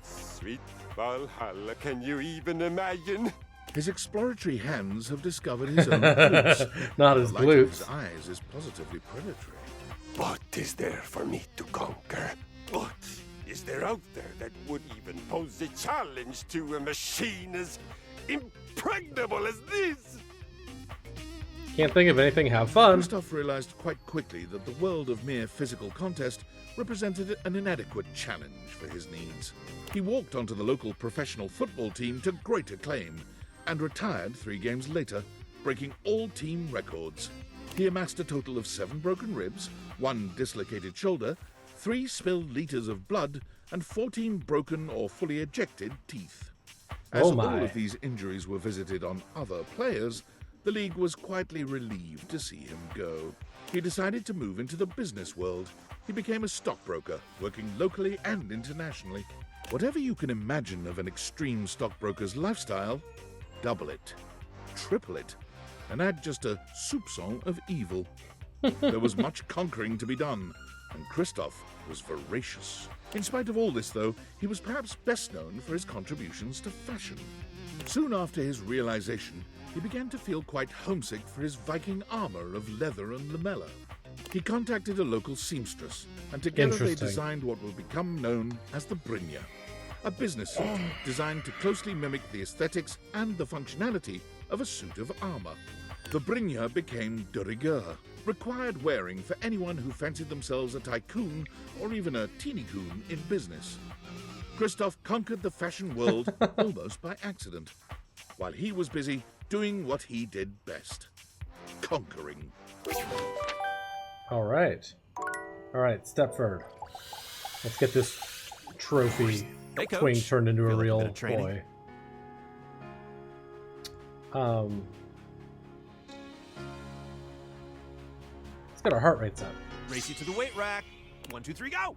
S16: sweet Valhalla, can you even imagine?
S4: His exploratory hands have discovered his own glutes.
S1: Not his
S4: The light in his
S1: glutes.
S4: eyes is positively predatory.
S16: What is there for me to conquer? What is there out there that would even pose a challenge to a machine as impregnable as this?
S1: Can't think of anything, have fun.
S4: Kristof realized quite quickly that the world of mere physical contest represented an inadequate challenge for his needs. He walked onto the local professional football team to great acclaim and retired 3 games later, breaking all team records. He amassed a total of 7 broken ribs, 1 dislocated shoulder, 3 spilled liters of blood, and 14 broken or fully ejected teeth. As
S1: Oh my.
S4: all of these injuries were visited on other players, the league was quietly relieved to see him go. He decided to move into the business world. He became a stockbroker, working locally and internationally. Whatever you can imagine of an extreme stockbroker's lifestyle, double it, triple it, and add just a soupçon of evil. There was much conquering to be done, and Kristof was voracious. In spite of all this, though, he was perhaps best known for his contributions to fashion. Soon after his realization, he began to feel quite homesick for his Viking armor of leather and lamella. He contacted a local seamstress, and together they
S1: Interesting.
S4: designed what would become known as the Brynja, a business suit designed to closely mimic the aesthetics and the functionality of a suit of armor. The Brynja became de rigueur, required wearing for anyone who fancied themselves a tycoon or even a teeny-coon in business. Kristof conquered the fashion world almost by accident, while he was busy doing what he did best, conquering.
S1: All right, Stepford. Let's get this trophy
S7: Hey, Coach.
S1: twink turned into a
S7: Feel like a
S1: real
S7: bit of training?
S1: boy. Let's get our heart rates up.
S7: Race you to the weight rack. 1, 2, 3, go!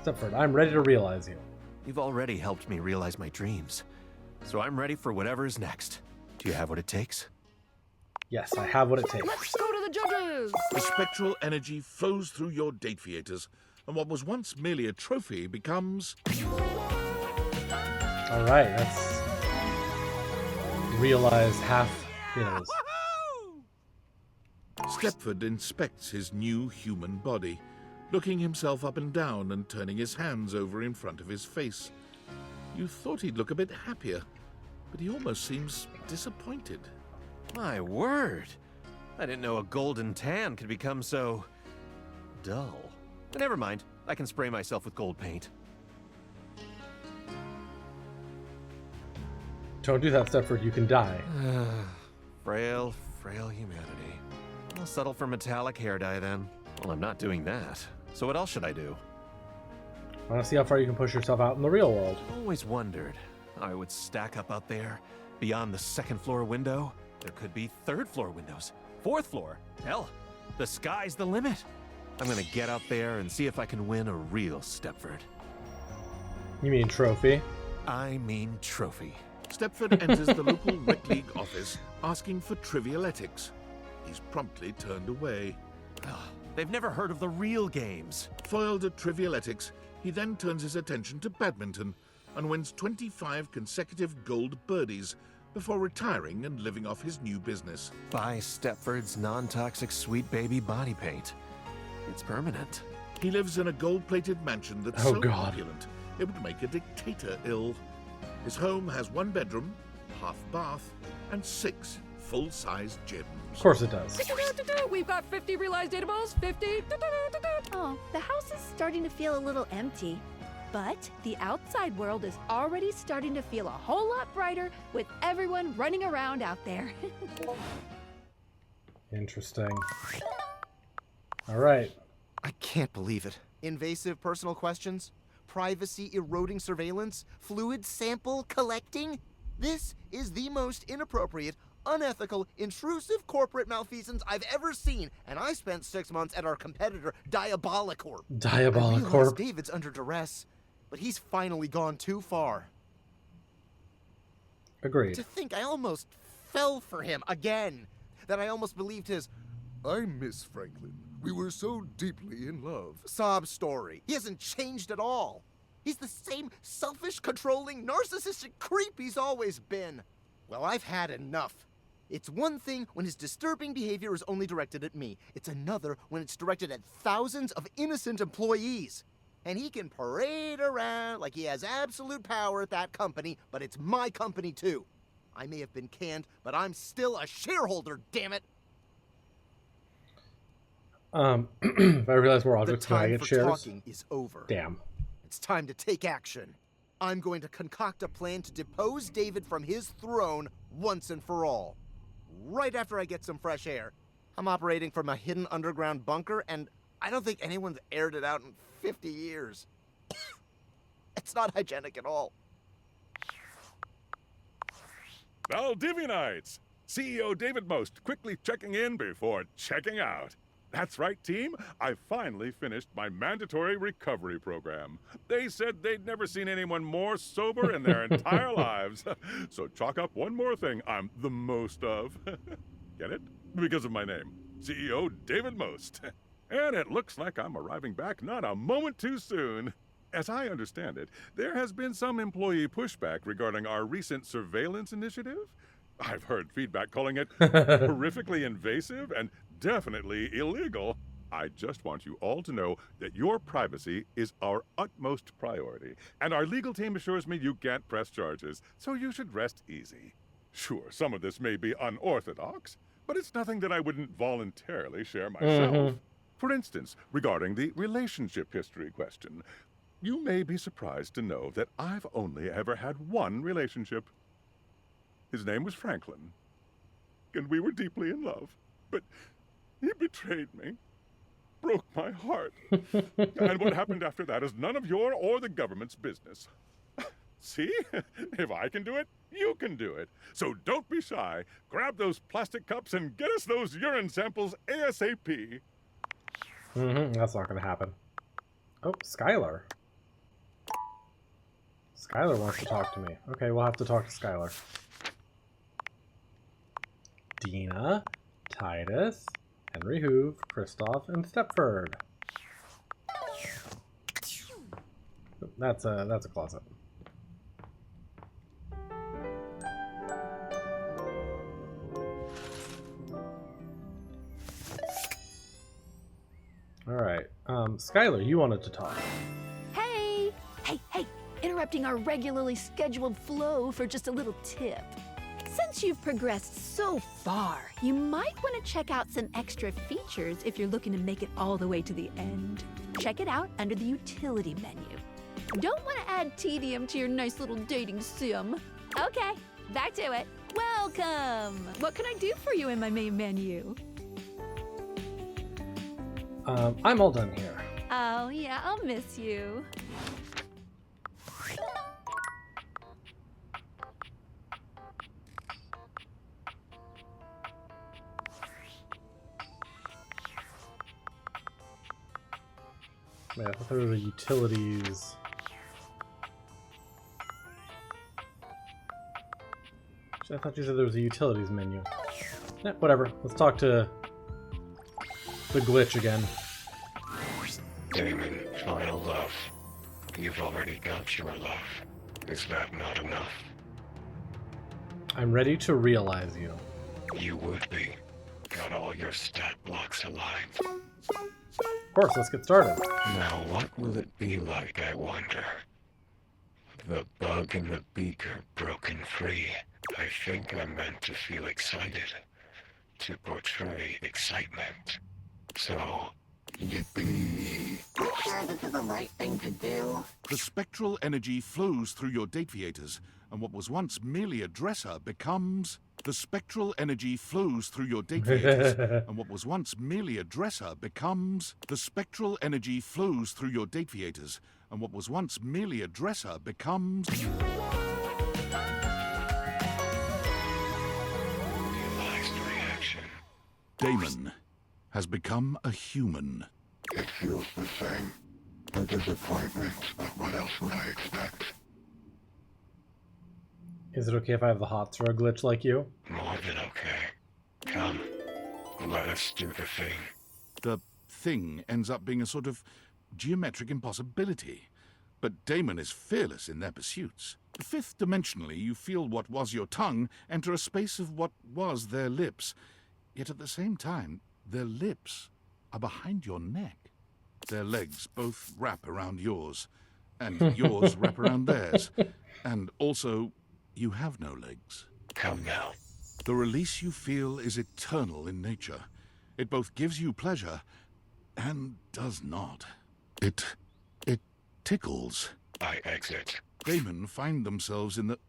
S1: Stepford, I'm ready to realize you.
S7: You've already helped me realize my dreams, so I'm ready for whatever is next. Do you have what it takes?
S1: Yes, I have what it takes.
S6: Let's go to the judges!
S4: The spectral energy flows through your Dateviators, and what was once merely a trophy becomes...
S1: All right, let's realize half is.
S4: Stepford inspects his new human body, looking himself up and down and turning his hands over in front of his face. You thought he'd look a bit happier, but he almost seems disappointed.
S7: My word! I didn't know a golden tan could become so... dull. But never mind, I can spray myself with gold paint.
S1: Don't do that, Stepford, you can die.
S7: Frail humanity. I'll settle for metallic hair dye then. Well, I'm not doing that. So what else should I do?
S1: I want to see how far you can push yourself out in the real world.
S7: Always wondered how I would stack up out there. Beyond the 2nd floor window, there could be 3rd floor windows. 4th floor. Hell, the sky's the limit. I'm gonna get out there and see if I can win a real Stepford.
S1: You mean trophy?
S7: I mean trophy.
S4: Stepford enters the local rec league office asking for trivialetics. He's promptly turned away.
S7: They've never heard of the real games.
S4: Foiled at trivialetics, he then turns his attention to badminton and wins 25 consecutive gold birdies before retiring and living off his new business.
S7: Buy Stepford's non-toxic sweet baby body paint. It's permanent.
S4: He lives in a gold-plated mansion that's
S1: Oh,
S4: so
S1: God.
S4: opulent it would make a dictator ill. His home has 1 bedroom, half bath, and 6 full-sized gyms.
S1: Of course it does.
S14: We've got 50 realized data balls, 50.
S5: Oh, the house is starting to feel a little empty. But the outside world is already starting to feel a whole lot brighter with everyone running around out there.
S1: Interesting. All right.
S17: I can't believe it. Invasive personal questions? Privacy eroding surveillance? Fluid sample collecting? This is the most inappropriate, unethical, intrusive corporate malfeasance I've ever seen, and I spent 6 months at our competitor, Diabolicorp. I realize David's under duress, but he's finally gone too far.
S1: Agreed.
S17: To think I almost fell for him again. That I almost believed his,
S18: I miss Franklin. We were so deeply in love.
S17: Sob story. He hasn't changed at all. He's the same selfish, controlling, narcissistic creep he's always been. Well, I've had enough. It's one thing when his disturbing behavior is only directed at me. It's another when it's directed at thousands of innocent employees. And he can parade around like he has absolute power at that company, but it's my company too. I may have been canned, but I'm still a shareholder, damn it!
S1: If I realize more objects, can I get shares?
S17: The time for talking is over.
S1: Damn.
S17: It's time to take action. I'm going to concoct a plan to depose David from his throne once and for all. Right after I get some fresh air. I'm operating from a hidden underground bunker, and I don't think anyone's aired it out in 50 years. It's not hygienic at all.
S8: Valdivianites! CEO David Most quickly checking in before checking out. That's right, team. I finally finished my mandatory recovery program. They said they'd never seen anyone more sober in their entire lives. So chalk up one more thing I'm the most of. Get it? Because of my name, CEO David Most. And it looks like I'm arriving back not a moment too soon. As I understand it, there has been some employee pushback regarding our recent surveillance initiative. I've heard feedback calling it horrifically invasive and definitely illegal. I just want you all to know that your privacy is our utmost priority, and our legal team assures me you can't press charges, so you should rest easy. Sure, some of this may be unorthodox, but it's nothing that I wouldn't voluntarily share myself. For instance, regarding the relationship history question, you may be surprised to know that I've only ever had one relationship. His name was Franklin, and we were deeply in love, but he betrayed me, broke my heart, and what happened after that is none of your or the government's business. See? If I can do it, you can do it. So don't be shy. Grab those plastic cups and get us those urine samples ASAP.
S1: That's not going to happen. Oh, Skylar. Skylar wants to talk to me. Okay, we'll have to talk to Skylar. Dina, Tydus, Henry Hoove, Kristof, and Stepford. That's a closet. All right, Skylar, you wanted to talk.
S5: Hey! Hey! Interrupting our regularly scheduled flow for just a little tip. Since you've progressed so far, you might want to check out some extra features if you're looking to make it all the way to the end. Check it out under the utility menu. Don't want to add tedium to your nice little dating sim. Okay, back to it. Welcome! What can I do for you in my main menu?
S1: I'm all done here.
S5: Oh, yeah, I'll miss you.
S1: Man, I thought there were utilities. I thought you said there was a utilities menu. Yeah, whatever. Let's talk to the glitch again.
S9: Daemon, final love. You've already got your love. Is that not enough?
S1: I'm ready to realize you.
S9: You would be. Got all your stat blocks aligned.
S1: Of course, let's get started.
S9: Now what will it be like, I wonder? The bug in the beaker broken free. I think I'm meant to feel excited, to portray excitement. So, yippee! You sure this is the right thing to do?
S4: The spectral energy flows through your dateviators, and what was once merely a dresser becomes... The spectral energy flows through your dateviators, and what was once merely a dresser becomes... The spectral energy flows through your dateviators, and what was once merely a dresser becomes...
S9: Realized reaction.
S4: Daemon has become a human.
S9: It feels the same. A disappointment, but what else would I expect?
S1: Is it okay if I have the hots for a glitch like you?
S9: More than okay. Come, let us do the thing.
S4: The thing ends up being a sort of geometric impossibility. But Daemon is fearless in their pursuits. Fifth dimensionally, you feel what was your tongue enter a space of what was their lips. Yet at the same time, their lips are behind your neck. Their legs both wrap around yours, and yours wrap around theirs. And also, you have no legs.
S9: Come now.
S4: The release you feel is eternal in nature. It both gives you pleasure and does not. It tickles.
S9: I exit.
S4: Daemon find themselves in the...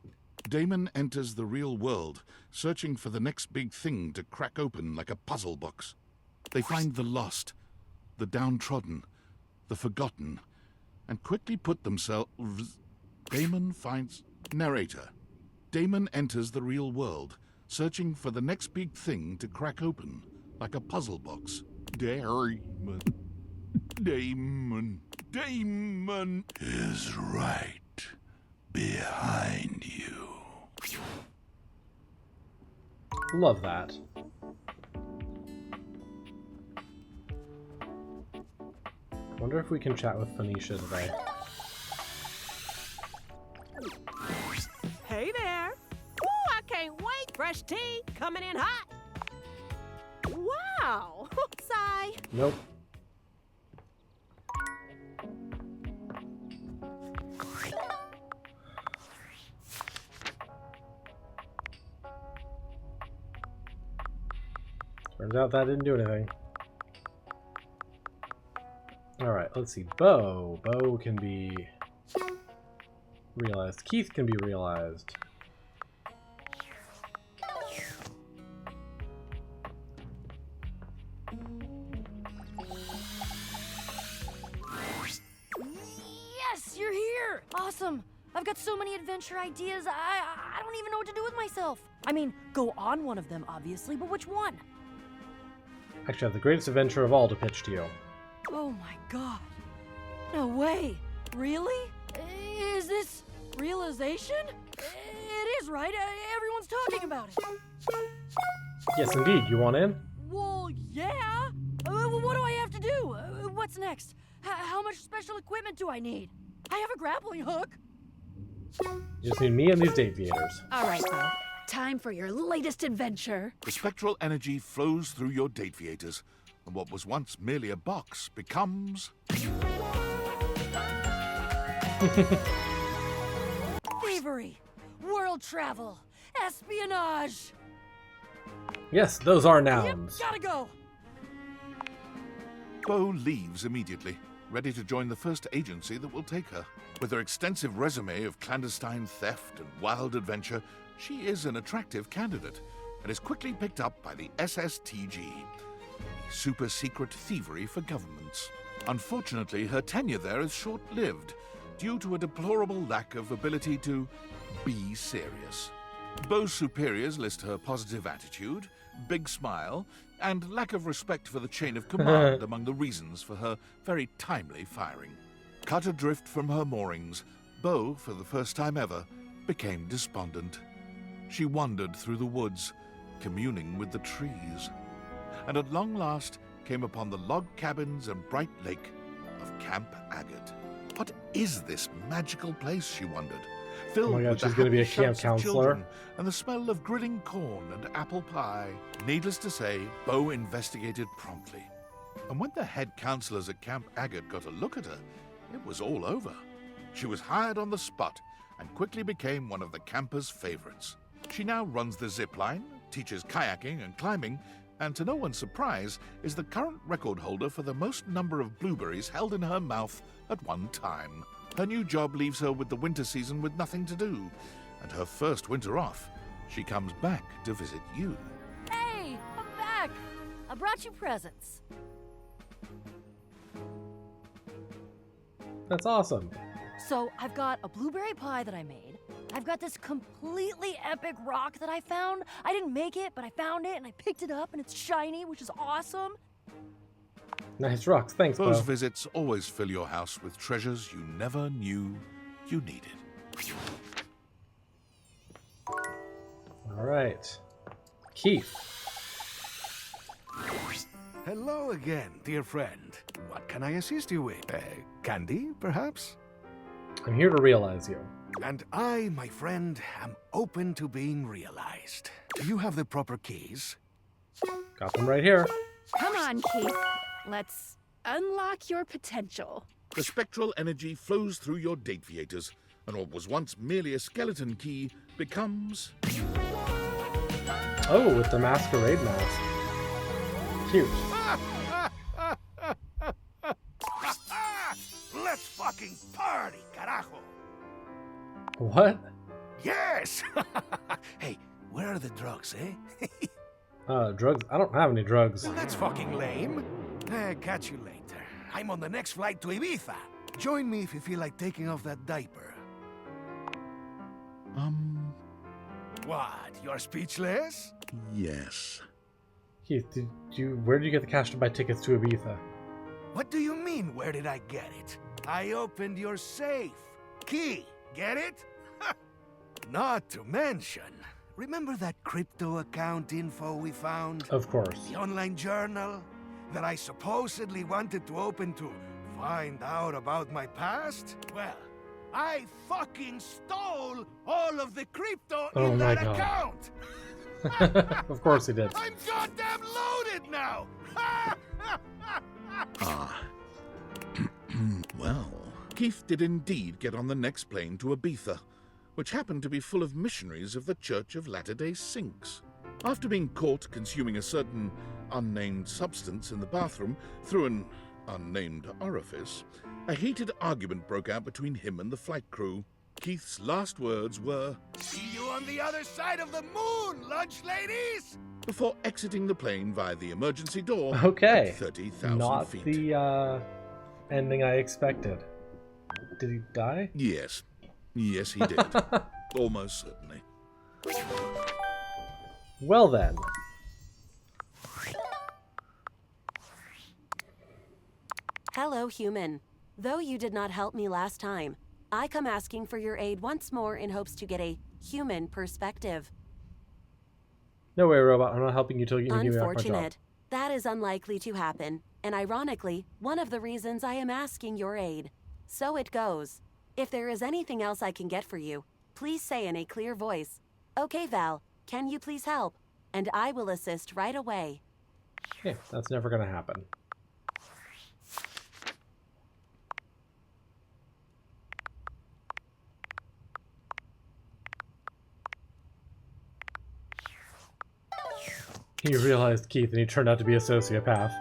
S4: Daemon enters the real world, searching for the next big thing to crack open like a puzzle box. They find the lost, the downtrodden, the forgotten, and quickly put themselves... Daemon finds... Narrator. Daemon enters the real world, searching for the next big thing to crack open, like a puzzle box. Daemon. Daemon. Daemon is right behind you.
S1: Love that. Wonder if we can chat with Phoenicia today.
S6: Hey there. Ooh, I can't wait. Fresh tea coming in hot. Wow. Sigh.
S1: Nope. Turns out that didn't do anything. Alright, let's see. Beau. Beau can be realized. Keith can be realized.
S14: Yes, you're here! Awesome! I've got so many adventure ideas, I don't even know what to do with myself. I mean, go on one of them, obviously, but which one?
S1: Actually, I have the greatest adventure of all to pitch to you.
S14: Oh my god. No way. Really? Is this realization? It is, right? Everyone's talking about it.
S1: Yes, indeed. You want in?
S14: Well, yeah. What do I have to do? What's next? How much special equipment do I need? I have a grappling hook.
S1: You just need me and these dateviators.
S6: All right, Beau. Time for your latest adventure.
S4: The spectral energy flows through your dateviators, and what was once merely a box becomes...
S14: Thievery, world travel, espionage.
S1: Yes, those are nouns.
S14: Yep, gotta go.
S4: Beau leaves immediately, ready to join the first agency that will take her. With her extensive resume of clandestine theft and wild adventure, she is an attractive candidate and is quickly picked up by the SSTG, super secret thievery for governments. Unfortunately, her tenure there is short-lived due to a deplorable lack of ability to be serious. Beau's superiors list her positive attitude, big smile, and lack of respect for the chain of command among the reasons for her very timely firing. Cut adrift from her moorings, Beau, for the first time ever, became despondent. She wandered through the woods, communing with the trees, and at long last came upon the log cabins and bright lake of Camp Agate. What is this magical place, she wondered, filled
S1: Oh my God,
S4: with the
S1: she's gonna be a
S4: happy
S1: camp
S4: shouts of
S1: counselor.
S4: children and the smell of grilling corn and apple pie. Needless to say, Beau investigated promptly. And when the head counselors at Camp Agate got a look at her, it was all over. She was hired on the spot and quickly became one of the campers' favorites. She now runs the zip line, teaches kayaking and climbing, and to no one's surprise, is the current record holder for the most number of blueberries held in her mouth at one time. Her new job leaves her with the winter season with nothing to do, and her first winter off, she comes back to visit you.
S19: Hey, I'm back! I brought you presents.
S1: That's awesome.
S19: So, I've got a blueberry pie that I made. I've got this completely epic rock that I found. I didn't make it, but I found it and I picked it up and it's shiny, which is awesome.
S1: Nice rocks. Thanks,
S4: Those
S1: Beau.
S4: visits always fill your house with treasures you never knew you needed.
S1: All right. Keith.
S11: Hello again, dear friend. What can I assist you with? Candy, perhaps?
S1: I'm here to realize you.
S11: And I, my friend, am open to being realized. Do you have the proper keys?
S1: Got them right here.
S20: Come on, Keith. Let's unlock your potential.
S4: The spectral energy flows through your date viators, and what was once merely a skeleton key becomes...
S1: Oh, with the masquerade mask. Cute.
S11: Let's fucking party, carajo!
S1: What?
S11: Yes! Hey, where are the drugs, eh?
S1: Drugs? I don't have any drugs.
S11: Well, that's fucking lame. Catch you later. I'm on the next flight to Ibiza. Join me if you feel like taking off that diaper. What? You're speechless?
S4: Yes.
S1: Keith, where did you get the cash to buy tickets to Ibiza?
S11: What do you mean, where did I get it? I opened your safe. Key, get it? Not to mention, remember that crypto account info we found?
S1: Of course.
S11: The online journal that I supposedly wanted to open to find out about my past? Well, I fucking stole all of the crypto in that account!
S1: Of course he did.
S11: I'm goddamn loaded now!
S4: Well, Keith did indeed get on the next plane to Ibiza, which happened to be full of missionaries of the Church of Latter-day Saints. After being caught consuming a certain unnamed substance in the bathroom through an unnamed orifice, a heated argument broke out between him and the flight crew. Keith's last words were,
S11: "See you on the other side of the moon, lunch ladies!"
S4: before exiting the plane via the emergency door
S1: Okay.
S4: at 30,000
S1: Not
S4: feet.
S1: the ending I expected. Did he die?
S4: Yes. Yes, he did. Almost certainly.
S1: Well then.
S21: Hello, human. Though you did not help me last time, I come asking for your aid once more in hopes to get a human perspective.
S1: No way, robot. I'm not helping you till you give me back my job.
S21: Unfortunate. That is unlikely to happen, and ironically, one of the reasons I am asking your aid. So it goes. If there is anything else I can get for you, please say in a clear voice, "Okay, Val, can you please help?" And I will assist right away.
S1: Okay, that's never gonna happen. He realized Keith and he turned out to be a sociopath.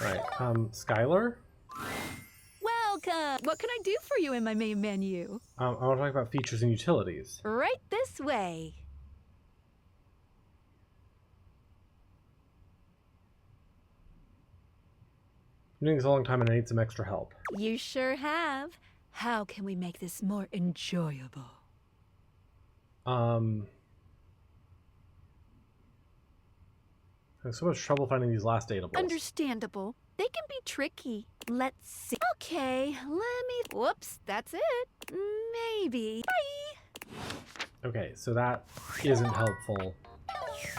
S1: Right, Skylar?
S20: Welcome! What can I do for you in my main menu?
S1: I want to talk about features and utilities.
S20: Right this way.
S1: I'm doing this a long time and I need some extra help.
S20: You sure have. How can we make this more enjoyable?
S1: I'm having so much trouble finding these last datables.
S20: Understandable. They can be tricky. Let's see. Okay, let me... Whoops, that's it. Maybe. Bye!
S1: Okay, so that isn't helpful.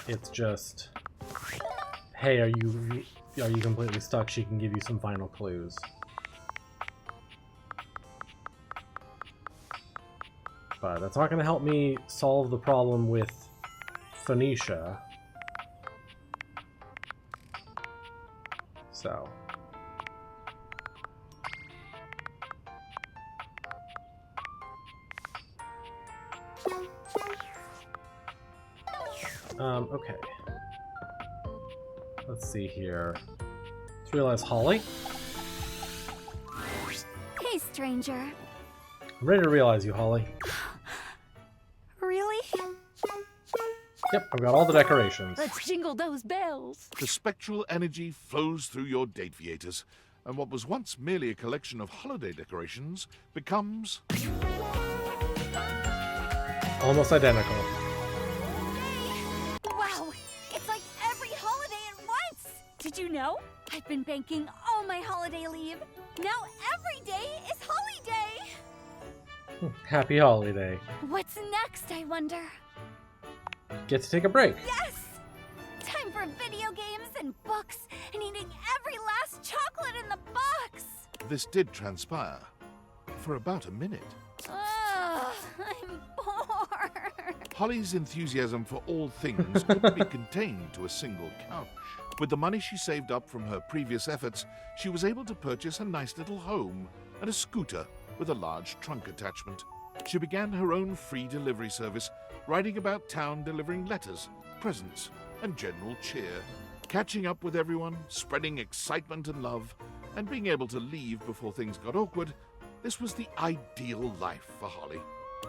S1: It's just, hey, are you completely stuck? She can give you some final clues. But that's not going to help me solve the problem with Phoenicia. So. Okay. Let's see here. Let's realize Holly.
S20: Hey, stranger.
S1: I'm ready to realize you, Holly.
S20: Really?
S1: Yep, I've got all the decorations.
S19: Let's jingle those bells.
S4: The spectral energy flows through your date theaters, and what was once merely a collection of holiday decorations becomes
S1: Almost identical.
S20: Wow, it's like every holiday at once! Did you know? I've been banking all my holiday leave. Now every day is holiday!
S1: Happy holiday.
S20: What's next, I wonder?
S1: Get to take a break.
S20: Yes! Time for video games and books and eating every last chocolate in the box!
S4: This did transpire for about a minute.
S20: Ugh, I'm bored.
S4: Holly's enthusiasm for all things couldn't be contained to a single couch. With the money she saved up from her previous efforts, she was able to purchase a nice little home and a scooter with a large trunk attachment. She began her own free delivery service, riding about town delivering letters, presents, and general cheer. Catching up with everyone, spreading excitement and love, and being able to leave before things got awkward, this was the ideal life for Holly.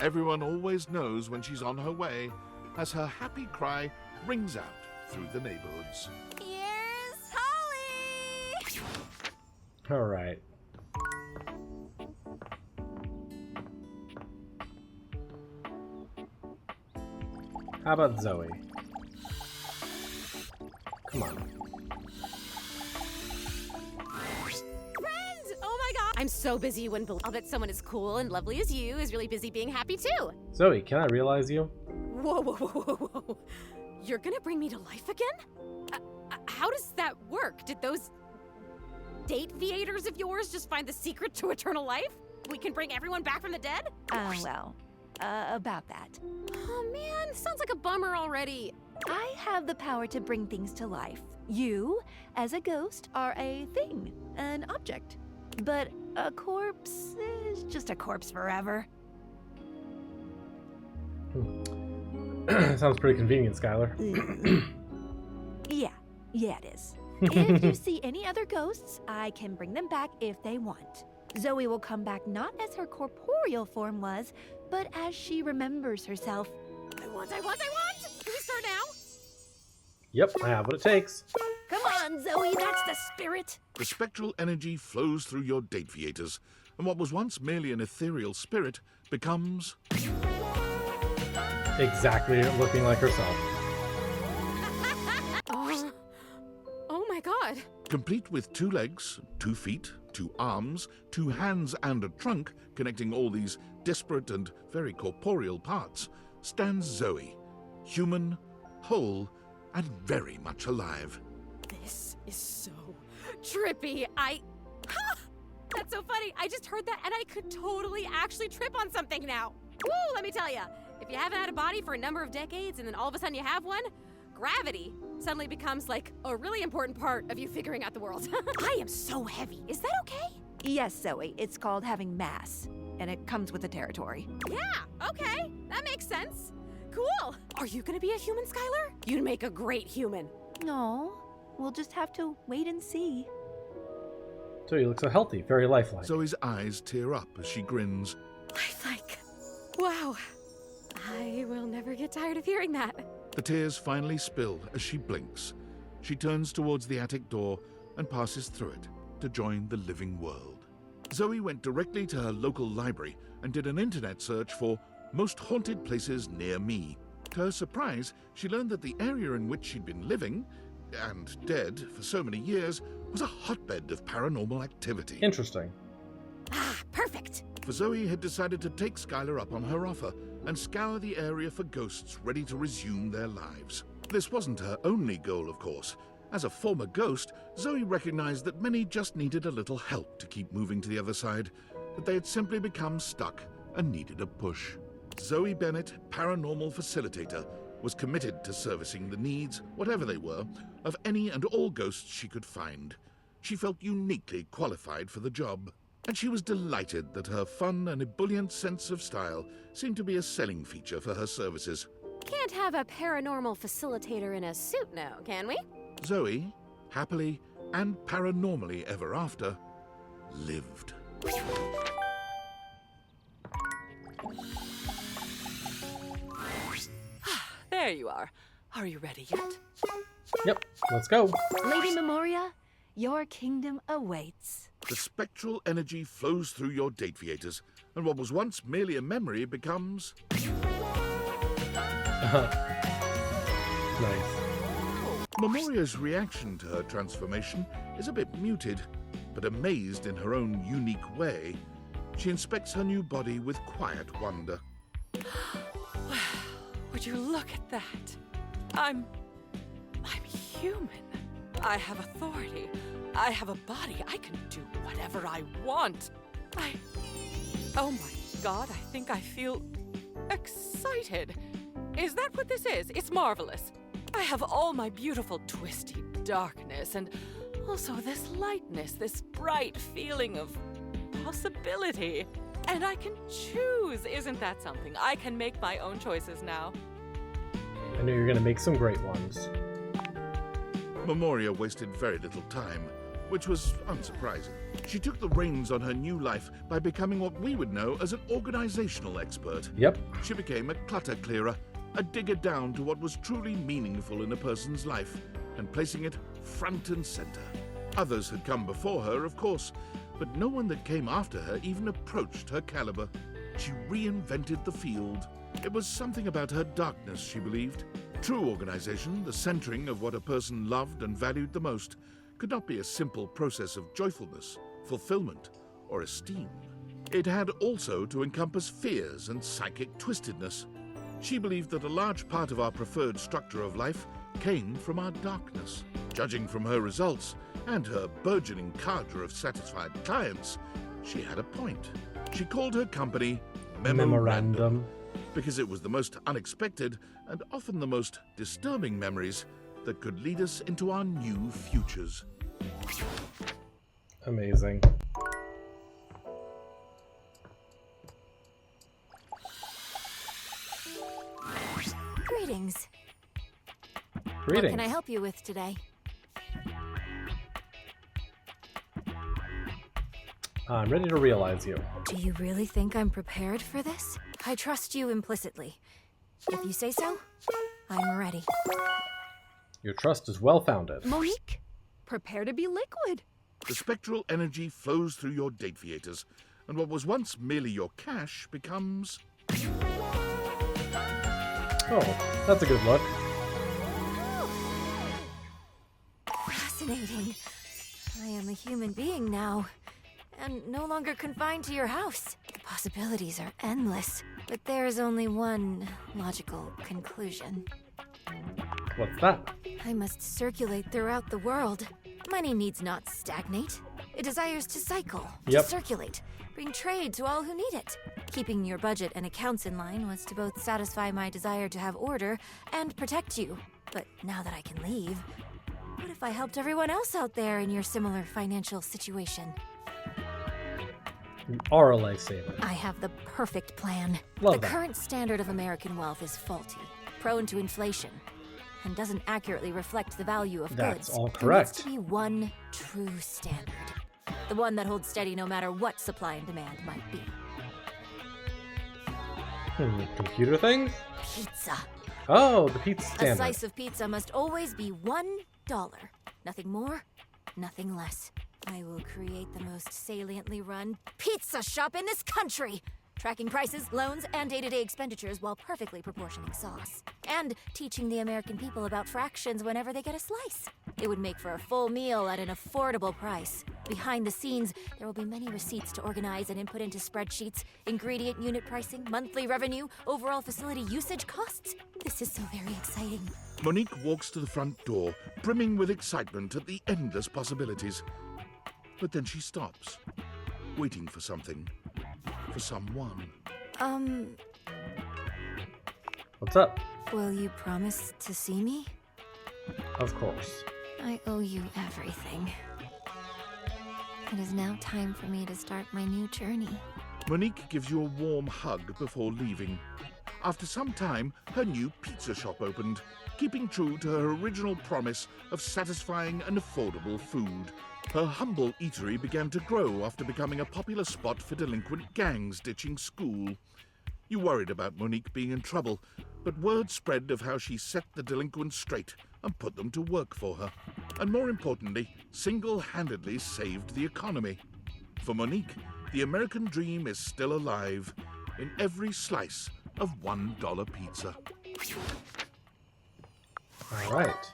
S4: Everyone always knows when she's on her way, as her happy cry rings out through the neighborhoods.
S20: Here's Holly!
S1: All right. How about Zoey? Come on.
S2: Friends! Oh my god! I'm so busy you wouldn't believe that someone as cool and lovely as you is really busy being happy too.
S1: Zoey, can I realize you?
S2: Whoa, whoa, whoa, whoa, whoa. You're gonna bring me to life again? How does that work? Did those date theaters of yours just find the secret to eternal life? We can bring everyone back from the dead?
S22: About that.
S2: Oh man, sounds like a bummer already.
S22: I have the power to bring things to life. You, as a ghost, are a thing, an object. But a corpse is just a corpse forever.
S1: Sounds pretty convenient, Skylar.
S22: Yeah, it is. If you see any other ghosts, I can bring them back if they want. Zoey will come back not as her corporeal form was, but as she remembers herself.
S2: I want! Can we start now?
S1: Yep, I have what it takes.
S22: Come on, Zoey, that's the spirit.
S4: The spectral energy flows through your date theaters, and what was once merely an ethereal spirit becomes
S1: Exactly looking like herself.
S2: Oh my god.
S4: complete with 2 legs, 2 feet, 2 arms, 2 hands, and a trunk connecting all these disparate and very corporeal parts, stands Zoey, human, whole, and very much alive.
S2: This is so trippy. That's so funny. I just heard that and I could totally actually trip on something now. Woo, let me tell you. If you haven't had a body for a number of decades and then all of a sudden you have one, gravity suddenly becomes like a really important part of you figuring out the world. I am so heavy. Is that okay?
S22: Yes, Zoey, it's called having mass, and it comes with the territory.
S2: Yeah, okay. That makes sense. Cool. Are you gonna be a human, Skylar? You'd make a great human.
S22: No, we'll just have to wait and see.
S1: So you look so healthy, very lifelike.
S4: Zoe's eyes tear up as she grins.
S2: Lifelike. Wow. I will never get tired of hearing that.
S4: The tears finally spill as she blinks. She turns towards the attic door and passes through it to join the living world. Zoey went directly to her local library and did an internet search for most haunted places near me. To her surprise, she learned that the area in which she'd been living, and dead for so many years, was a hotbed of paranormal activity.
S1: Interesting.
S2: Perfect.
S4: For Zoey had decided to take Skylar up on her offer and scour the area for ghosts ready to resume their lives. This wasn't her only goal, of course. As a former ghost, Zoey recognized that many just needed a little help to keep moving to the other side, that they had simply become stuck and needed a push. Zoey Bennett, paranormal facilitator, was committed to servicing the needs, whatever they were, of any and all ghosts she could find. She felt uniquely qualified for the job, and she was delighted that her fun and ebullient sense of style seemed to be a selling feature for her services.
S2: Can't have a paranormal facilitator in a suit now, can we?
S4: Zoey, happily and paranormally ever after, lived.
S10: There you are. Are you ready yet?
S1: Yep, let's go.
S19: Lady Memoria, your kingdom awaits.
S4: The spectral energy flows through your dateviators, and what was once merely a memory becomes...
S1: Nice.
S4: Memoria's reaction to her transformation is a bit muted, but amazed in her own unique way, she inspects her new body with quiet wonder.
S10: Would you look at that? I'm human. I have authority. I have a body. I can do whatever I want. Oh my God, I think I feel excited. Is that what this is? It's marvelous. I have all my beautiful twisty darkness and also this lightness, this bright feeling of possibility. And I can choose. Isn't that something? I can make my own choices now.
S1: I know you're gonna make some great ones.
S4: Memoria wasted very little time, which was unsurprising. She took the reins on her new life by becoming what we would know as an organizational expert.
S1: Yep.
S4: She became a clutter clearer, a digger down to what was truly meaningful in a person's life, and placing it front and center. Others had come before her, of course, but no one that came after her even approached her caliber. She reinvented the field. It was something about her darkness, she believed. True organization, the centering of what a person loved and valued the most, could not be a simple process of joyfulness, fulfillment, or esteem. It had also to encompass fears and psychic twistedness. She believed that a large part of our preferred structure of life came from our darkness. Judging from her results and her burgeoning cadre of satisfied clients, she had a point. She called her company Memorandum, because it was the most unexpected and often the most disturbing memories that could lead us into our new futures.
S1: Amazing.
S20: Greetings.
S1: Greetings.
S20: What can I help you with today?
S1: I'm ready to realize you.
S20: Do you really think I'm prepared for this? I trust you implicitly. If you say so, I'm ready.
S1: Your trust is well founded.
S13: Monique, prepare to be liquid.
S4: The spectral energy flows through your dateviators, and what was once merely your cash becomes...
S1: Oh, that's a good look.
S20: Fascinating. I am a human being now, and no longer confined to your house. The possibilities are endless, but there is only one logical conclusion.
S1: What's that?
S20: I must circulate throughout the world. Money needs not stagnate. It desires to cycle,
S1: Yep.
S20: to circulate, bring trade to all who need it. Keeping your budget and accounts in line was to both satisfy my desire to have order and protect you. But now that I can leave, what if I helped everyone else out there in your similar financial situation?
S1: You are a lifesaver.
S20: I have the perfect plan.
S1: Love
S20: The
S1: that.
S20: current standard of American wealth is faulty, prone to inflation, and doesn't accurately reflect the value of
S1: That's
S20: goods.
S1: all
S20: There needs
S1: correct.
S20: to be one true standard. The one that holds steady no matter what supply and demand might be.
S1: Computer things?
S20: Pizza.
S1: Oh, the pizza
S20: A
S1: standard.
S20: slice of pizza must always be $1. Nothing more, nothing less. I will create the most saliently run pizza shop in this country, tracking prices, loans, and day-to-day expenditures while perfectly proportioning sauce. And teaching the American people about fractions whenever they get a slice. It would make for a full meal at an affordable price. Behind the scenes, there will be many receipts to organize and input into spreadsheets, ingredient unit pricing, monthly revenue, overall facility usage costs. This is so very exciting.
S4: Monique walks to the front door, brimming with excitement at the endless possibilities. But then she stops, waiting for something. For someone.
S1: What's up?
S20: Will you promise to see me?
S1: Of course.
S20: I owe you everything. It is now time for me to start my new journey.
S4: Monique gives you a warm hug before leaving. After some time, her new pizza shop opened, keeping true to her original promise of satisfying and affordable food. Her humble eatery began to grow after becoming a popular spot for delinquent gangs ditching school. You worried about Monique being in trouble, but word spread of how she set the delinquents straight and put them to work for her. And more importantly, single-handedly saved the economy. For Monique, the American dream is still alive in every slice of $1 pizza.
S1: All right.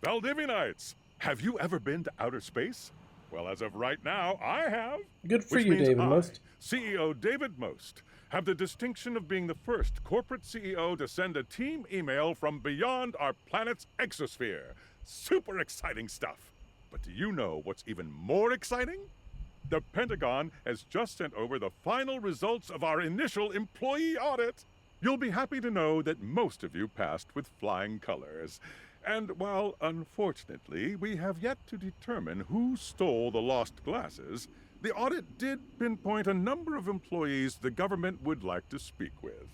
S8: Valdivianites, have you ever been to outer space? Well, as of right now, I have.
S1: Good for
S8: Which
S1: you,
S8: means
S1: David
S8: I,
S1: Most.
S8: CEO David Most, have the distinction of being the first corporate CEO to send a team email from beyond our planet's exosphere. Super exciting stuff. But do you know what's even more exciting? The Pentagon has just sent over the final results of our initial employee audit. You'll be happy to know that most of you passed with flying colors. And while, unfortunately, we have yet to determine who stole the lost glasses, the audit did pinpoint a number of employees the government would like to speak with.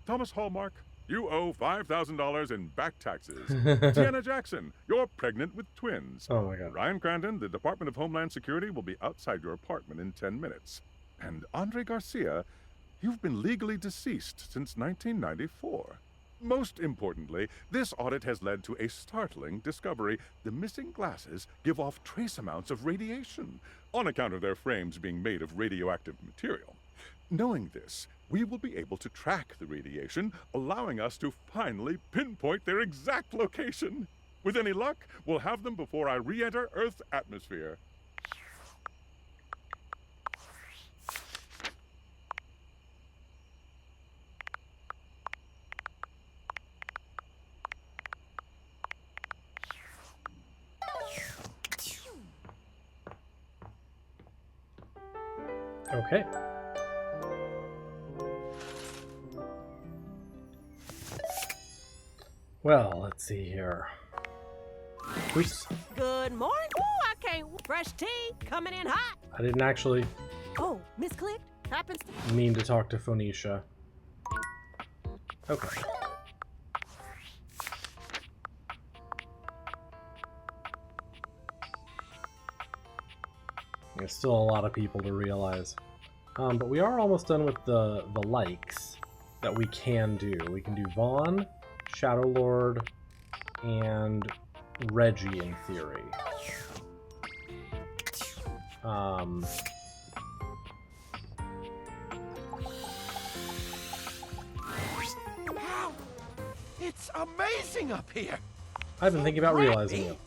S8: Thomas Hallmark, you owe $5,000 in back taxes. Tiana Jackson, you're pregnant with twins.
S1: Oh my God.
S8: Ryan Crandon, the Department of Homeland Security will be outside your apartment in 10 minutes. And Andre Garcia, you've been legally deceased since 1994. Most importantly, this audit has led to a startling discovery. The missing glasses give off trace amounts of radiation, on account of their frames being made of radioactive material. Knowing this, we will be able to track the radiation, allowing us to finally pinpoint their exact location. With any luck, we'll have them before I re-enter Earth's atmosphere.
S1: Okay. Well, let's see here. Oops.
S6: Good morning. Ooh, I can't. Fresh tea coming in hot.
S1: I didn't actually
S6: Oh, misclicked. Happens to.
S1: mean to talk to Phoenicia. Okay. There's still a lot of people to realize. But we are almost done with the likes that we can do. We can do Vaughn, Shadow Lord, and Reggie in theory.
S11: Wow, it's amazing up here.
S1: I've been thinking about realizing
S11: Me?
S1: it.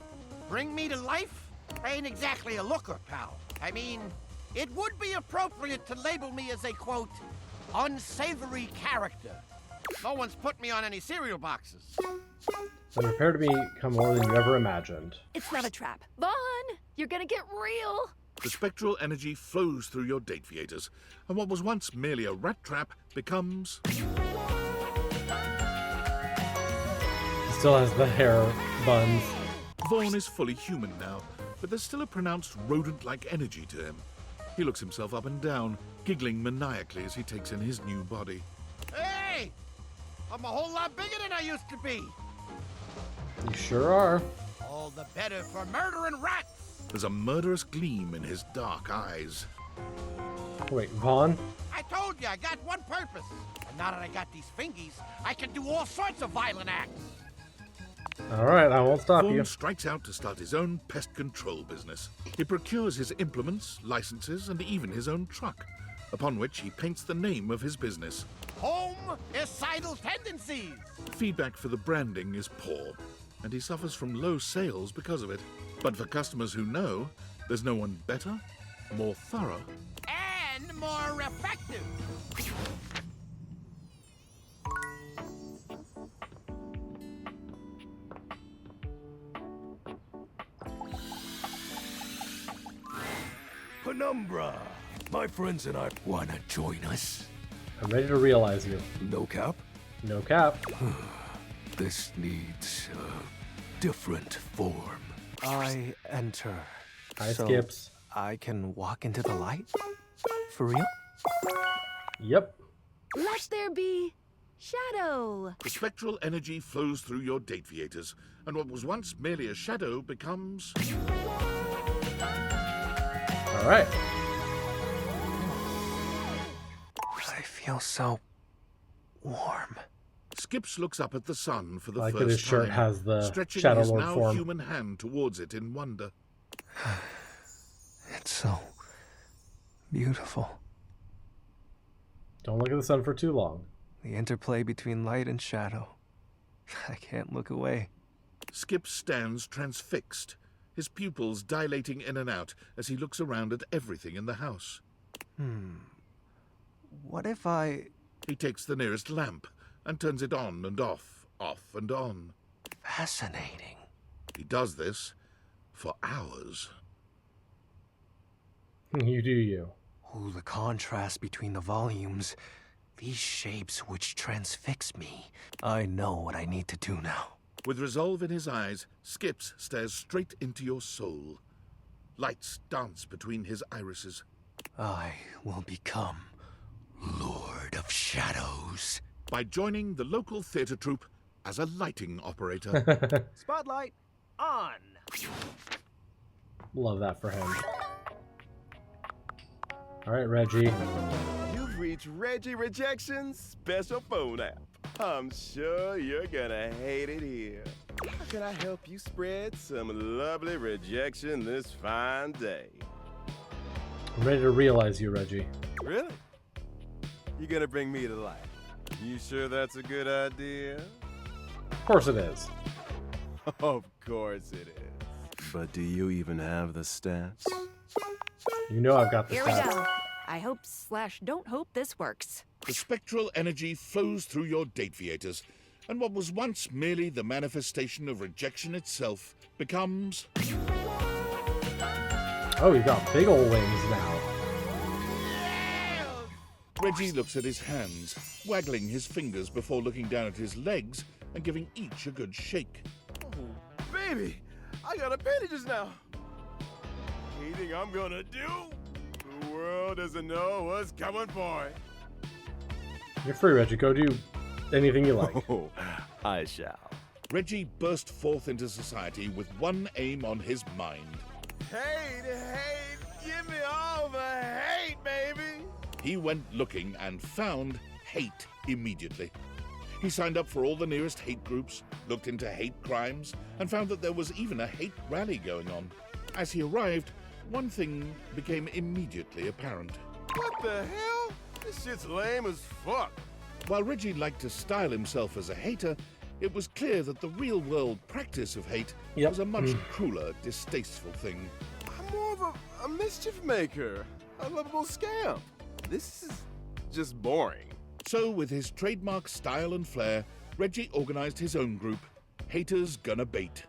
S11: Bring me to life? I ain't exactly a looker, pal. I mean, it would be appropriate to label me as a, quote, unsavory character. No one's put me on any cereal boxes.
S1: So prepare to become more than you ever imagined.
S22: It's not a trap. Vaughn, you're gonna get real.
S4: The spectral energy flows through your date theaters, and what was once merely a rat trap becomes...
S1: He still has the hair buns.
S4: Vaughn is fully human now, but there's still a pronounced rodent-like energy to him. He looks himself up and down, giggling maniacally as he takes in his new body.
S11: Hey! I'm a whole lot bigger than I used to be.
S1: You sure are.
S11: All the better for murdering rats.
S4: There's a murderous gleam in his dark eyes.
S1: Wait, Vaughn?
S11: I told you, I got one purpose. And now that I got these fingies, I can do all sorts of violent acts.
S1: Alright, I won't stop
S4: Vaughn
S1: you.
S4: strikes out to start his own pest control business. He procures his implements, licenses, and even his own truck, upon which he paints the name of his business.
S11: Homicidal tendencies.
S4: Feedback for the branding is poor, and he suffers from low sales because of it. But for customers who know, there's no one better, more thorough,
S11: And more effective.
S18: Penumbra! My friends and I wanna join us.
S1: I'm ready to realize you.
S18: No cap?
S1: No cap.
S18: This needs a different form.
S7: I enter.
S1: Hi,
S7: so
S1: Skips.
S7: I can walk into the light? For real?
S1: Yep.
S13: Let there be
S22: Shadow!
S4: The spectral energy flows through your Dateviators, and what was once merely a shadow becomes...
S1: All right.
S7: I feel so warm.
S4: Skips looks up at the sun for the
S1: I like
S4: first
S1: that his shirt
S4: time,
S1: has the
S4: stretching
S1: Shadow
S4: his
S1: Lord
S4: now
S1: form.
S4: human hand towards it in wonder.
S7: It's so beautiful.
S1: Don't look at the sun for too long.
S7: The interplay between light and shadow. I can't look away.
S4: Skip stands transfixed, his pupils dilating in and out as he looks around at everything in the house.
S7: What if I...
S4: He takes the nearest lamp and turns it on and off and on.
S7: Fascinating.
S4: He does this for hours.
S1: You do you.
S7: Oh, the contrast between the volumes. These shapes which transfix me. I know what I need to do now.
S4: With resolve in his eyes, Skips stares straight into your soul. Lights dance between his irises.
S7: I will become Lord of Shadows.
S4: By joining the local theater troupe as a lighting operator.
S3: Spotlight on!
S1: Love that for him. All right, Reggie.
S12: You've reached Reggie Rejection's special phone app. I'm sure you're gonna hate it here. How can I help you spread some lovely rejection this fine day?
S1: I'm ready to realize you, Reggie.
S12: Really? You're gonna bring me to life? You sure that's a good idea?
S1: Of course it is.
S12: Of course it is. But do you even have the stats?
S1: You know I've got the
S2: Here
S1: stats.
S2: we go. I hope/don't hope this works.
S4: The spectral energy flows through your Dateviators, and what was once merely the manifestation of rejection itself becomes...
S1: Oh, you got big ol' wings now.
S4: Reggie looks at his hands, waggling his fingers before looking down at his legs and giving each a good shake.
S12: Oh, baby, I got appendages now. Anything I'm gonna do? The world doesn't know what's coming for it.
S1: You're free, Reggie. Go do anything you like.
S12: Oh, I shall.
S4: Reggie burst forth into society with one aim on his mind.
S12: Hate, give me all the hate, baby.
S4: He went looking and found hate immediately. He signed up for all the nearest hate groups, looked into hate crimes, and found that there was even a hate rally going on. As he arrived, one thing became immediately apparent.
S12: What the hell? This shit's lame as fuck.
S4: While Reggie liked to style himself as a hater, it was clear that the real-world practice of hate was a much crueler, distasteful thing.
S12: I'm more of a mischief maker, a lovable scamp. This is just boring.
S4: So, with his trademark style and flair, Reggie organized his own group, Haters Gonna Bait.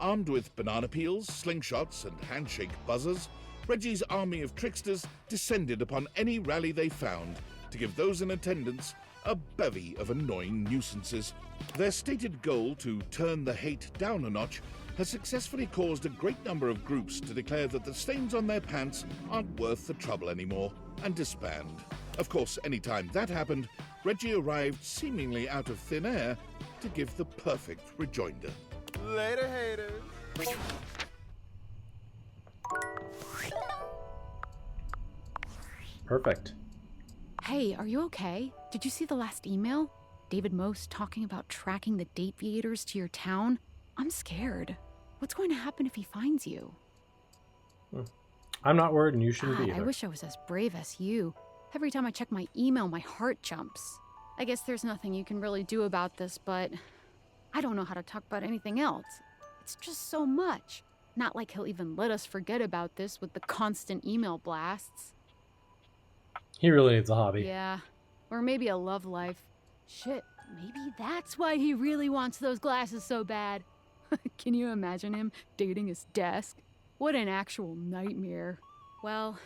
S4: Armed with banana peels, slingshots, and handshake buzzers, Reggie's army of tricksters descended upon any rally they found to give those in attendance a bevy of annoying nuisances. Their stated goal to turn the hate down a notch has successfully caused a great number of groups to declare that the stains on their pants aren't worth the trouble anymore and disband. Of course, anytime that happened, Reggie arrived seemingly out of thin air to give the perfect rejoinder.
S12: Later, haters.
S1: Perfect.
S13: Hey, are you okay? Did you see the last email? David Most talking about tracking the Dateviators to your town? I'm scared. What's going to happen if he finds you?
S1: I'm not worried, and you shouldn't be
S13: I
S1: either.
S13: wish I was as brave as you. Every time I check my email, my heart jumps. I guess there's nothing you can really do about this, but I don't know how to talk about anything else. It's just so much. Not like he'll even let us forget about this with the constant email blasts.
S1: He really needs a hobby.
S13: Yeah, or maybe a love life. Shit, maybe that's why he really wants those glasses so bad. Can you imagine him dating his desk? What an actual nightmare. Well,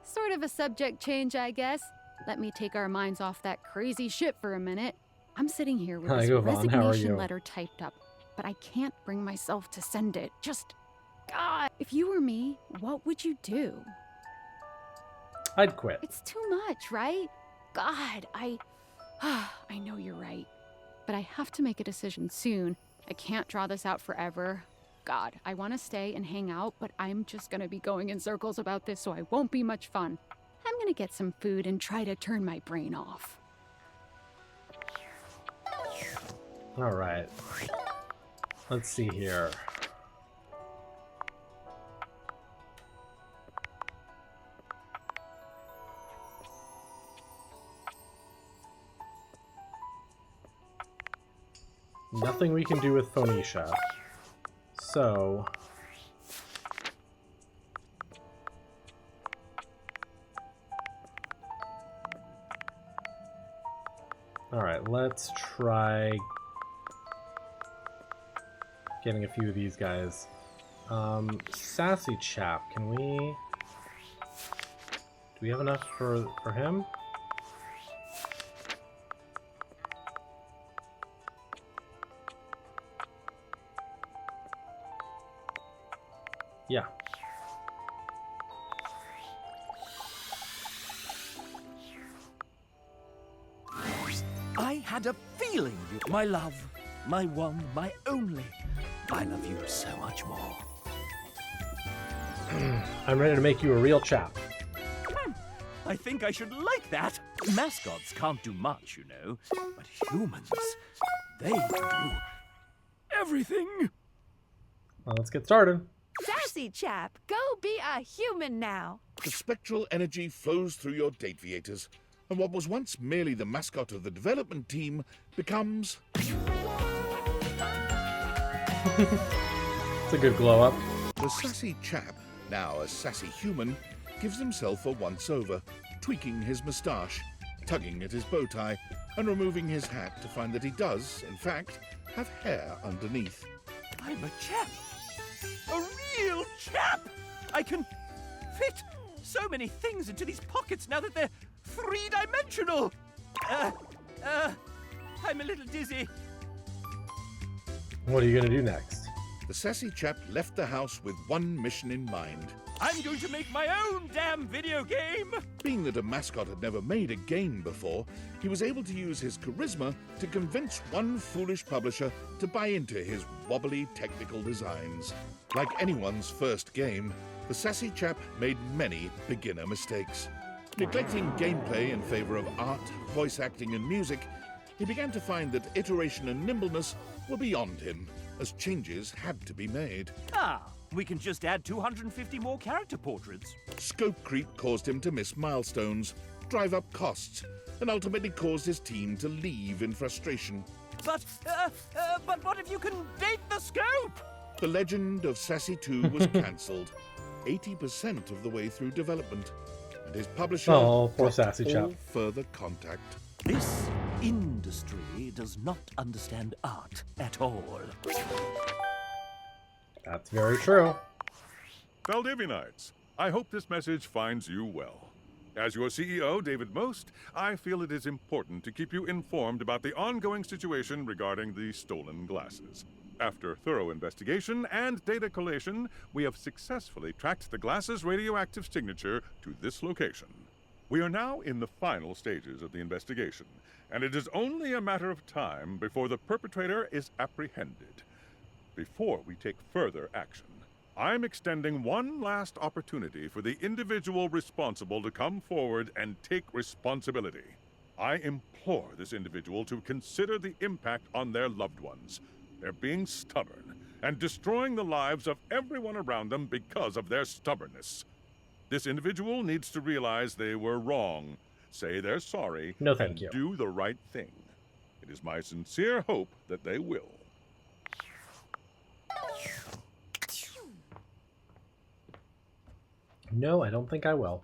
S13: sort of a subject change, I guess. Let me take our minds off that crazy shit for a minute. I'm sitting here with
S1: Hi,
S13: this
S1: Vaughn. How are
S13: resignation
S1: you?
S13: letter typed up, but I can't bring myself to send it. Just, God, if you were me, what would you do?
S1: I'd quit.
S13: It's too much, right? God, I know you're but I have to make a decision soon. I can't draw this out forever. God, I want to stay and hang out, but I'm just going to be going in circles about this, so I won't be much fun. I'm going to get some food and try to turn my brain off.
S1: All right. Let's see here. Nothing we can do with Phoenicia. So... Alright, let's try getting a few of these guys. Sassy Chap, can we... Do we have enough for him? Yeah.
S3: I had a feeling you, my love, my one, my only. I love you so much more.
S1: I'm ready to make you a real chap.
S3: I think I should like that. Mascots can't do much, you know, but humans, they can do everything.
S1: Well, let's get started.
S22: Sassy Chap, go be a human now.
S4: The spectral energy flows through your Dateviators, and what was once merely the mascot of the development team becomes...
S1: It's a good glow up.
S4: The Sassy Chap, now a sassy human, gives himself a once-over, tweaking his moustache, tugging at his bow tie, and removing his hat to find that he does, in fact, have hair underneath.
S3: I'm a chap. A real chap! I can fit so many things into these pockets now that they're three-dimensional. I'm a little dizzy.
S1: What are you gonna do next?
S4: The Sassy Chap left the house with one mission in mind.
S3: I'm going to make my own damn video game!
S4: Being that a mascot had never made a game before, he was able to use his charisma to convince one foolish publisher to buy into his wobbly technical designs. Like anyone's first game, the Sassy Chap made many beginner mistakes. Neglecting gameplay in favor of art, voice acting, and music, he began to find that iteration and nimbleness were beyond him, as changes had to be made.
S3: We can just add 250 more character portraits.
S4: Scope creep caused him to miss milestones, drive up costs, and ultimately caused his team to leave in frustration.
S3: But what if you can date the scope?
S4: The Legend of Sassy 2 was cancelled, 80% of the way through development, and his publisher
S1: poor Sassy Chap.
S4: all further contact.
S3: This industry does not understand art at all.
S1: That's very true.
S8: Valdivianites, I hope this message finds you well. As your CEO, David Most, I feel it is important to keep you informed about the ongoing situation regarding the stolen glasses. After thorough investigation and data collation, we have successfully tracked the glasses' radioactive signature to this location. We are now in the final stages of the investigation, and it is only a matter of time before the perpetrator is apprehended. Before we take further action, I'm extending one last opportunity for the individual responsible to come forward and take responsibility. I implore this individual to consider the impact on their loved ones. They're being stubborn and destroying the lives of everyone around them because of their stubbornness. This individual needs to realize they were wrong, say they're sorry,
S1: No, thank
S8: and
S1: you.
S8: do the right thing. It is my sincere hope that they will.
S1: No, I don't think I will.